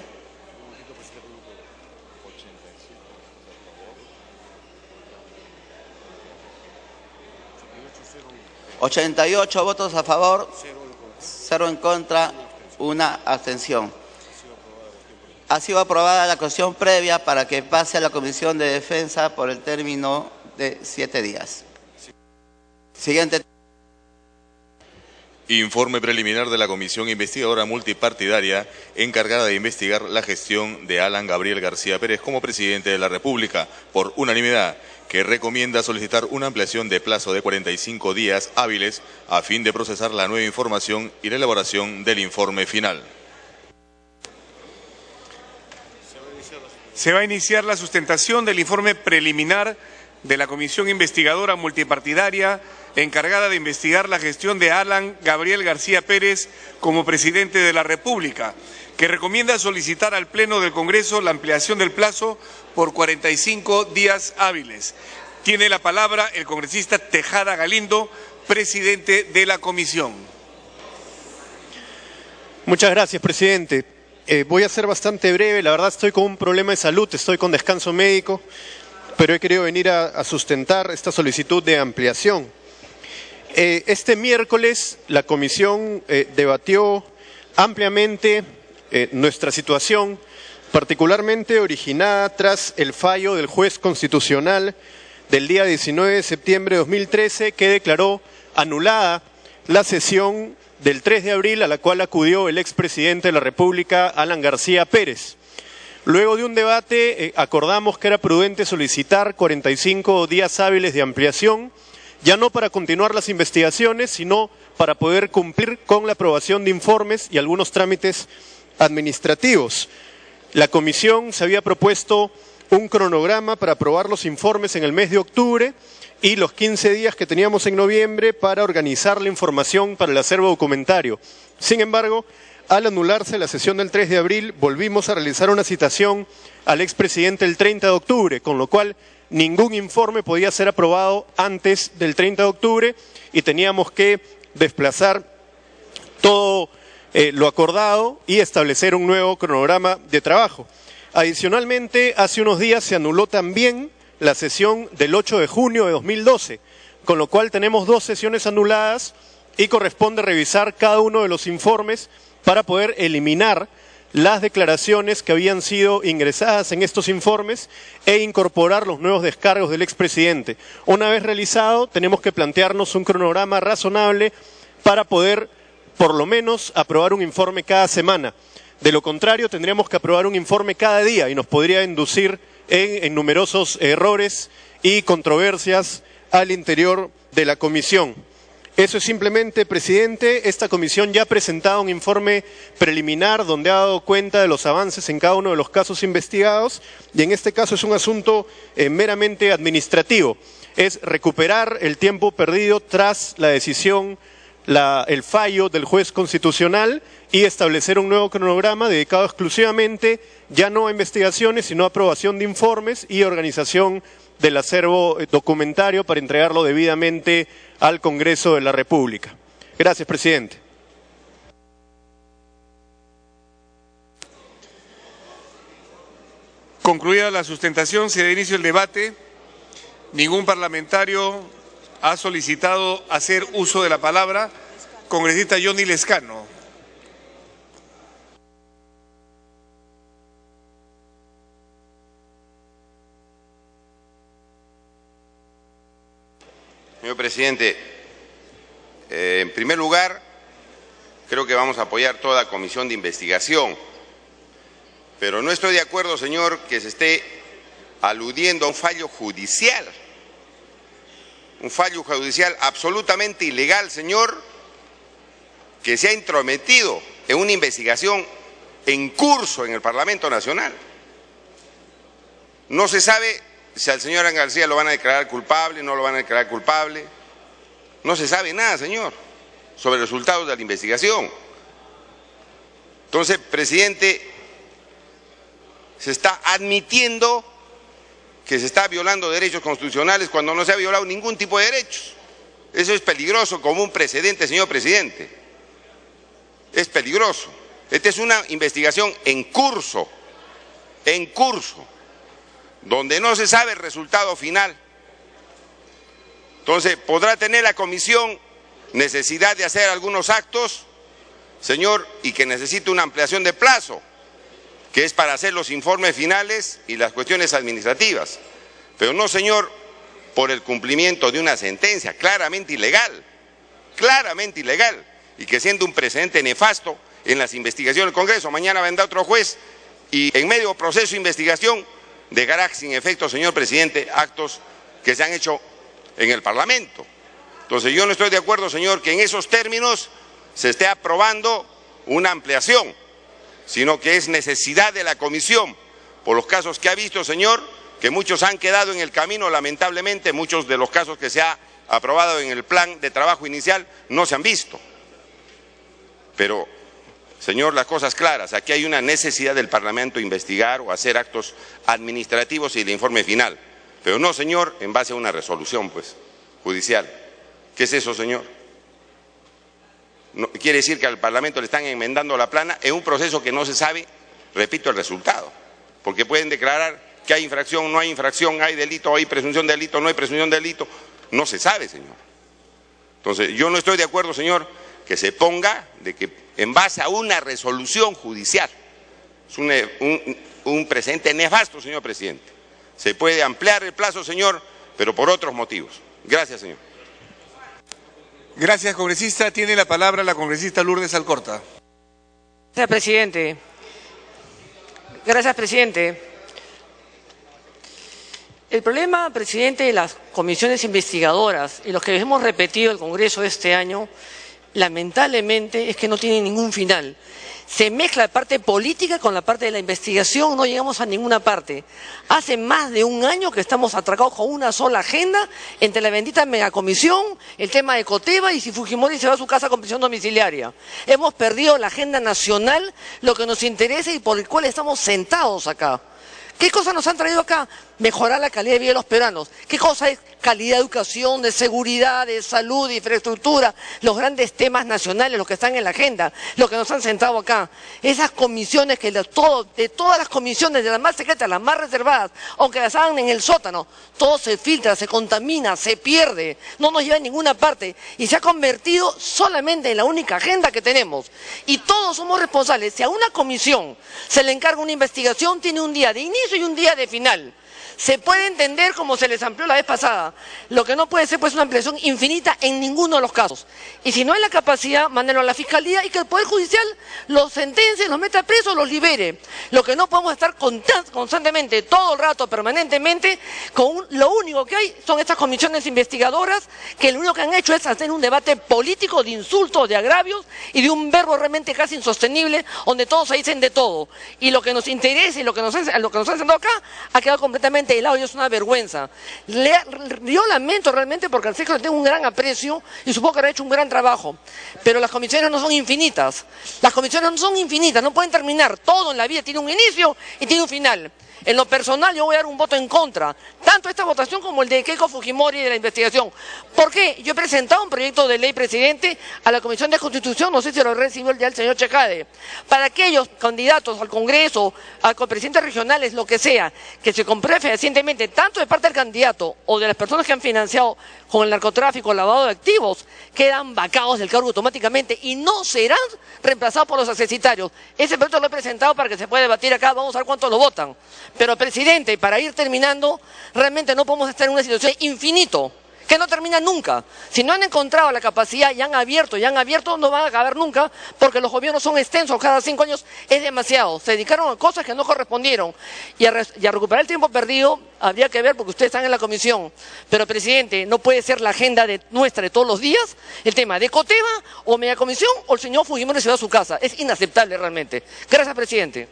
...88 votos a favor, 0 en contra, 1 abstención. Ha sido aprobada la cuestión previa para que pase a la Comisión de Defensa por el término de 7 días. Siguiente. Informe preliminar de la Comisión Investigadora Multipartidaria encargada de investigar la gestión de Alan Gabriel García Pérez como presidente de la República, por unanimidad, que recomienda solicitar una ampliación de plazo de 45 días hábiles a fin de procesar la nueva información y la elaboración del informe final. Se va a iniciar la sustentación del informe preliminar de la Comisión Investigadora Multipartidaria encargada de investigar la gestión de Alan Gabriel García Pérez como presidente de la República, que recomienda solicitar al Pleno del Congreso la ampliación del plazo por 45 días hábiles. Tiene la palabra el congresista Tejada Galindo, presidente de la comisión. Muchas gracias, presidente. Voy a ser bastante breve. La verdad estoy con un problema de salud, estoy con descanso médico, pero he querido venir a sustentar esta solicitud de ampliación. Este miércoles la comisión debatió ampliamente nuestra situación, particularmente originada tras el fallo del juez constitucional del día 19 de septiembre de 2013 que declaró anulada la sesión del 3 de abril a la cual acudió el expresidente de la República, Alan García Pérez. Luego de un debate acordamos que era prudente solicitar 45 días hábiles de ampliación, ya no para continuar las investigaciones, sino para poder cumplir con la aprobación de informes y algunos trámites administrativos. La comisión se había propuesto un cronograma para aprobar los informes en el mes de octubre y los 15 días que teníamos en noviembre para organizar la información para el acervo documentario. Sin embargo, al anularse la sesión del 3 de abril, volvimos a realizar una citación al expresidente el 30 de octubre, con lo cual ningún informe podía ser aprobado antes del 30 de octubre y teníamos que desplazar todo lo acordado y establecer un nuevo cronograma de trabajo. Adicionalmente, hace unos días se anuló también la sesión del 8 de junio de 2012, con lo cual tenemos 2 sesiones anuladas y corresponde revisar cada uno de los informes para poder eliminar las declaraciones que habían sido ingresadas en estos informes e incorporar los nuevos descargos del expresidente. Una vez realizado, tenemos que plantearnos un cronograma razonable para poder, por lo menos, aprobar un informe cada semana. De lo contrario, tendríamos que aprobar un informe cada día y nos podría inducir en numerosos errores y controversias al interior de la comisión. Eso es simplemente, presidente, esta comisión ya ha presentado un informe preliminar donde ha dado cuenta de los avances en cada uno de los casos investigados y en este caso es un asunto meramente administrativo. Es recuperar el tiempo perdido tras la decisión, el fallo del juez constitucional y establecer un nuevo cronograma dedicado exclusivamente ya no a investigaciones, sino a aprobación de informes y organización del acervo documentario para entregarlo debidamente al Congreso de la República. Gracias, presidente. Concluida la sustentación, se da inicio el debate. Ningún parlamentario ha solicitado hacer uso de la palabra. Congresista Johnny Lescano. Señor presidente, en primer lugar, creo que vamos a apoyar toda comisión de investigación, pero no estoy de acuerdo, señor, que se esté aludiendo a un fallo judicial absolutamente ilegal, señor, que se ha intrometido en una investigación en curso en el Parlamento Nacional. No se sabe si al señor Alan García lo van a declarar culpable, no lo van a declarar culpable. No se sabe nada, señor, sobre los resultados de la investigación. Entonces, presidente, se está admitiendo que se está violando derechos constitucionales cuando no se ha violado ningún tipo de derechos. Eso es peligroso como un precedente, señor presidente. Es peligroso. Esta es una investigación en curso, donde no se sabe el resultado final. Entonces, ¿podrá tener la comisión necesidad de hacer algunos actos, señor, y que necesite una ampliación de plazo, que es para hacer los informes finales y las cuestiones administrativas? Pero no, señor, por el cumplimiento de una sentencia claramente ilegal, y que siendo un precedente nefasto en las investigaciones del Congreso. Mañana vendrá otro juez y en medio proceso de investigación dejará sin efecto, señor presidente, actos que se han hecho en el Parlamento. Entonces yo no estoy de acuerdo, señor, que en esos términos se esté aprobando una ampliación, sino que es necesidad de la comisión, por los casos que ha visto, señor, que muchos han quedado en el camino, lamentablemente, muchos de los casos que se ha aprobado en el plan de trabajo inicial no se han visto. Pero Señor, las cosas claras, aquí hay una necesidad del Parlamento investigar o hacer actos administrativos y el informe final. Pero no, señor, en base a una resolución, pues, judicial. ¿Qué es eso, señor? No, quiere decir que al Parlamento le están enmendando la plana en un proceso que no se sabe, repito, el resultado. Porque pueden declarar que hay infracción, no hay infracción, hay delito, hay presunción de delito, no hay presunción de delito. No se sabe, señor. Entonces, yo no estoy de acuerdo, señor, que se ponga de que en base a una resolución judicial, es un precedente nefasto, señor presidente. Se puede ampliar el plazo, señor, pero por otros motivos. Gracias, señor. Gracias, congresista. Tiene la palabra la congresista Lourdes Alcorta. Gracias, presidente. Gracias, presidente. El problema, presidente, de las comisiones investigadoras y los que hemos repetido el Congreso este año, lamentablemente, es que no tienen ningún final. Se mezcla la parte política con la parte de la investigación, no llegamos a ninguna parte. Hace más de un año que estamos atracados con una sola agenda entre la bendita megacomisión, el tema de Coteva y si Fujimori se va a su casa con prisión domiciliaria. Hemos perdido la agenda nacional, lo que nos interesa y por el cual estamos sentados acá. ¿Qué cosas nos han traído acá? Mejorar la calidad de vida de los peruanos. ¿Qué cosa es calidad de educación, de seguridad, de salud, de infraestructura? Los grandes temas nacionales, los que están en la agenda, los que nos han sentado acá. Esas comisiones que de todas las comisiones, de las más secretas, las más reservadas, aunque las hagan en el sótano, todo se filtra, se contamina, se pierde, no nos lleva a ninguna parte y se ha convertido solamente en la única agenda que tenemos. Y todos somos responsables. Si a una comisión se le encarga una investigación, tiene un día de inicio y un día de final. Se puede entender como se les amplió la vez pasada. Lo que no puede ser pues una ampliación infinita en ninguno de los casos. Y si no hay la capacidad, mándenlo a la Fiscalía y que el Poder Judicial los sentencie, los meta presos, los libere. Lo que no podemos estar constantemente, todo el rato, permanentemente, lo único que hay son estas comisiones investigadoras que lo único que han hecho es hacer un debate político de insultos, de agravios y de un verbo realmente casi insostenible donde todos se dicen de todo. Y lo que nos interesa y lo que nos han sentado acá ha quedado completamente helado y es una vergüenza. Yo lamento realmente porque al CESCO le tengo un gran aprecio y supongo que habrá hecho un gran trabajo, pero las comisiones no son infinitas. Las comisiones no son infinitas, no pueden terminar. Todo en la vida tiene un inicio y tiene un final. En lo personal yo voy a dar un voto en contra, tanto esta votación como el de Keiko Fujimori de la investigación. ¿Por qué? Yo he presentado un proyecto de ley, presidente, a la Comisión de Constitución, no sé si lo recibió ya el señor Chejade, para aquellos candidatos al Congreso, a presidentes regionales, lo que sea, que se compruebe fehacientemente, tanto de parte del candidato o de las personas que han financiado con el narcotráfico, el lavado de activos, quedan vacados del cargo automáticamente y no serán reemplazados por los accesitarios. Ese proyecto lo he presentado para que se pueda debatir acá, vamos a ver cuántos lo votan. Pero, presidente, para ir terminando, realmente no podemos estar en una situación infinito, que no termina nunca. Si no han encontrado la capacidad y han abierto, no van a acabar nunca, porque los gobiernos son extensos, cada 5 años es demasiado. Se dedicaron a cosas que no correspondieron. Y a recuperar el tiempo perdido, habría que ver, porque ustedes están en la comisión. Pero, presidente, no puede ser la agenda nuestra de todos los días, el tema de Coteva, o megacomisión, o el señor Fujimori se va a su casa. Es inaceptable realmente. Gracias, presidente.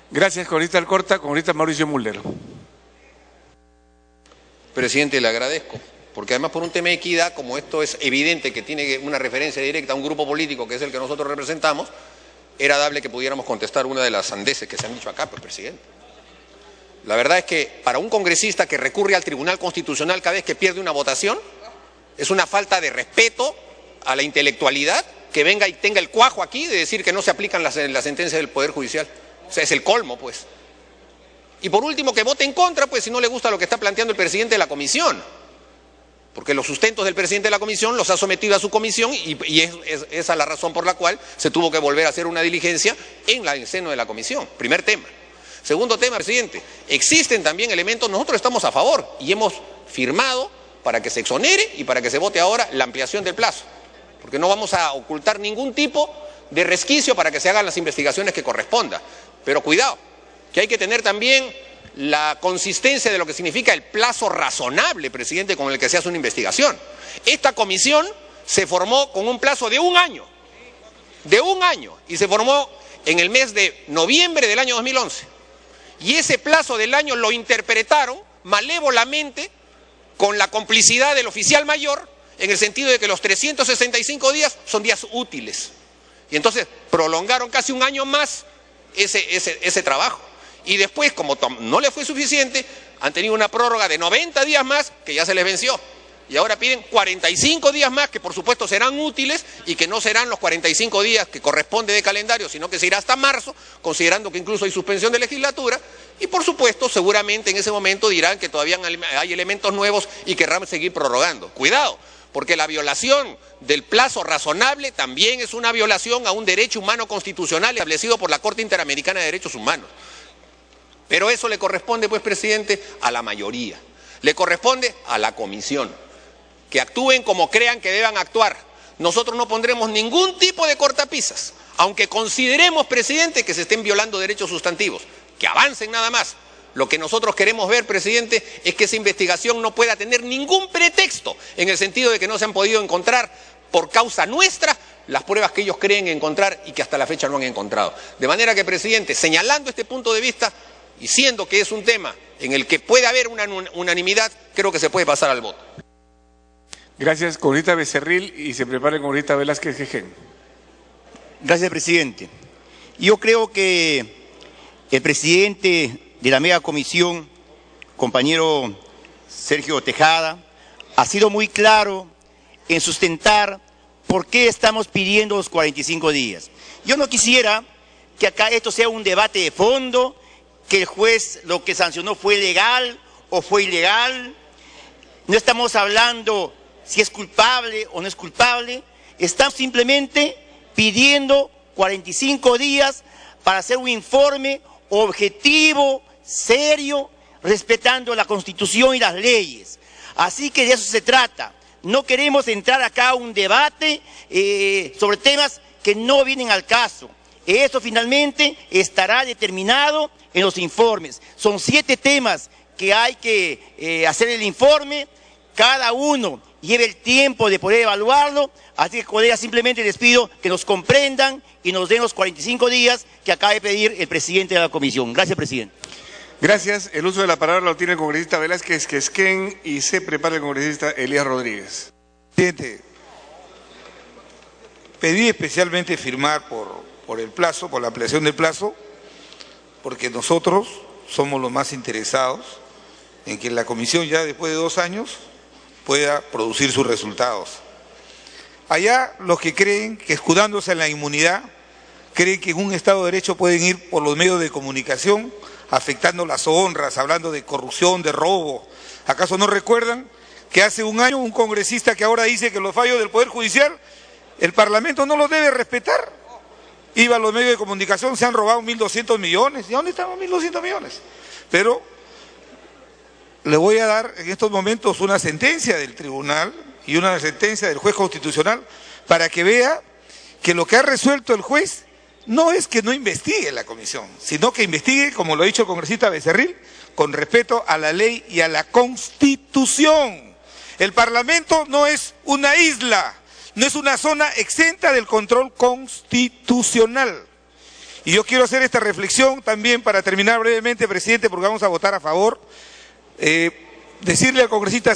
Gracias, congresista Alcorta. Congresista Mauricio Müller. Presidente, le agradezco, porque además por un tema de equidad, como esto es evidente que tiene una referencia directa a un grupo político que es el que nosotros representamos, era dable que pudiéramos contestar una de las sandeces que se han dicho acá, pues, presidente. La verdad es que para un congresista que recurre al Tribunal Constitucional cada vez que pierde una votación, es una falta de respeto a la intelectualidad que venga y tenga el cuajo aquí de decir que no se aplican las sentencias del Poder Judicial. O sea, es el colmo, pues. Y por último, que vote en contra, pues, si no le gusta lo que está planteando el presidente de la comisión. Porque los sustentos del presidente de la comisión los ha sometido a su comisión y es esa la razón por la cual se tuvo que volver a hacer una diligencia en el seno de la comisión. Primer tema. Segundo tema, presidente, existen también elementos, nosotros estamos a favor y hemos firmado para que se exonere y para que se vote ahora la ampliación del plazo. Porque no vamos a ocultar ningún tipo de resquicio para que se hagan las investigaciones que corresponda. Pero cuidado, que hay que tener también la consistencia de lo que significa el plazo razonable, presidente, con el que se hace una investigación. Esta comisión se formó con un plazo de un año, y se formó en el mes de noviembre del año 2011. Y ese plazo del año lo interpretaron malévolamente con la complicidad del oficial mayor, en el sentido de que los 365 días son días útiles. Y entonces prolongaron casi un año más ese trabajo. Y después, como no les fue suficiente, han tenido una prórroga de 90 días más que ya se les venció. Y ahora piden 45 días más, que por supuesto serán útiles y que no serán los 45 días que corresponde de calendario, sino que se irá hasta marzo, considerando que incluso hay suspensión de legislatura. Y por supuesto, seguramente en ese momento dirán que todavía hay elementos nuevos y querrán seguir prorrogando. Cuidado, porque la violación del plazo razonable también es una violación a un derecho humano constitucional establecido por la Corte Interamericana de Derechos Humanos. Pero eso le corresponde, pues, presidente, a la mayoría. Le corresponde a la comisión. Que actúen como crean que deban actuar. Nosotros no pondremos ningún tipo de cortapisas, aunque consideremos, presidente, que se estén violando derechos sustantivos. Que avancen nada más. Lo que nosotros queremos ver, presidente, es que esa investigación no pueda tener ningún pretexto, en el sentido de que no se han podido encontrar por causa nuestra las pruebas que ellos creen encontrar y que hasta la fecha no han encontrado. De manera que, presidente, señalando este punto de vista y siendo que es un tema en el que puede haber una unanimidad, creo que se puede pasar al voto. Gracias, congresista Becerril, y se prepara el congresista Velázquez Gején. Gracias, presidente. Yo creo que el presidente de la mega comisión, compañero Sergio Tejada, ha sido muy claro en sustentar por qué estamos pidiendo los 45 días. Yo no quisiera que acá esto sea un debate de fondo, que el juez lo que sancionó fue legal o fue ilegal. No estamos hablando si es culpable o no es culpable. Estamos simplemente pidiendo 45 días para hacer un informe objetivo, serio, respetando la Constitución y las leyes. Así que de eso se trata. No queremos entrar acá a un debate sobre temas que no vienen al caso. Eso finalmente estará determinado en los informes. Son 7 temas que hay que hacer el informe. Cada uno lleve el tiempo de poder evaluarlo. Así que, colegas, simplemente les pido que nos comprendan y nos den los 45 días que acaba de pedir el presidente de la comisión. Gracias, presidente. Gracias. El uso de la palabra lo tiene el congresista Velázquez Quezquén y se prepara el congresista Elías Rodríguez. Presidente, pedí especialmente firmar por el plazo, por la ampliación del plazo, porque nosotros somos los más interesados en que la comisión ya después de 2 años pueda producir sus resultados. Allá los que creen que escudándose en la inmunidad, creen que en un Estado de Derecho pueden ir por los medios de comunicación afectando las honras, hablando de corrupción, de robo. ¿Acaso no recuerdan que hace un año un congresista que ahora dice que los fallos del Poder Judicial, el Parlamento no los debe respetar? Iba a los medios de comunicación, se han robado 1.200 millones. ¿Y dónde están los 1.200 millones? Pero le voy a dar en estos momentos una sentencia del tribunal y una sentencia del juez constitucional para que vea que lo que ha resuelto el juez no es que no investigue la comisión, sino que investigue, como lo ha dicho el congresista Becerril, con respeto a la ley y a la Constitución. El Parlamento no es una isla, no es una zona exenta del control constitucional. Y yo quiero hacer esta reflexión también para terminar brevemente, presidente, porque vamos a votar a favor. Decirle al congresista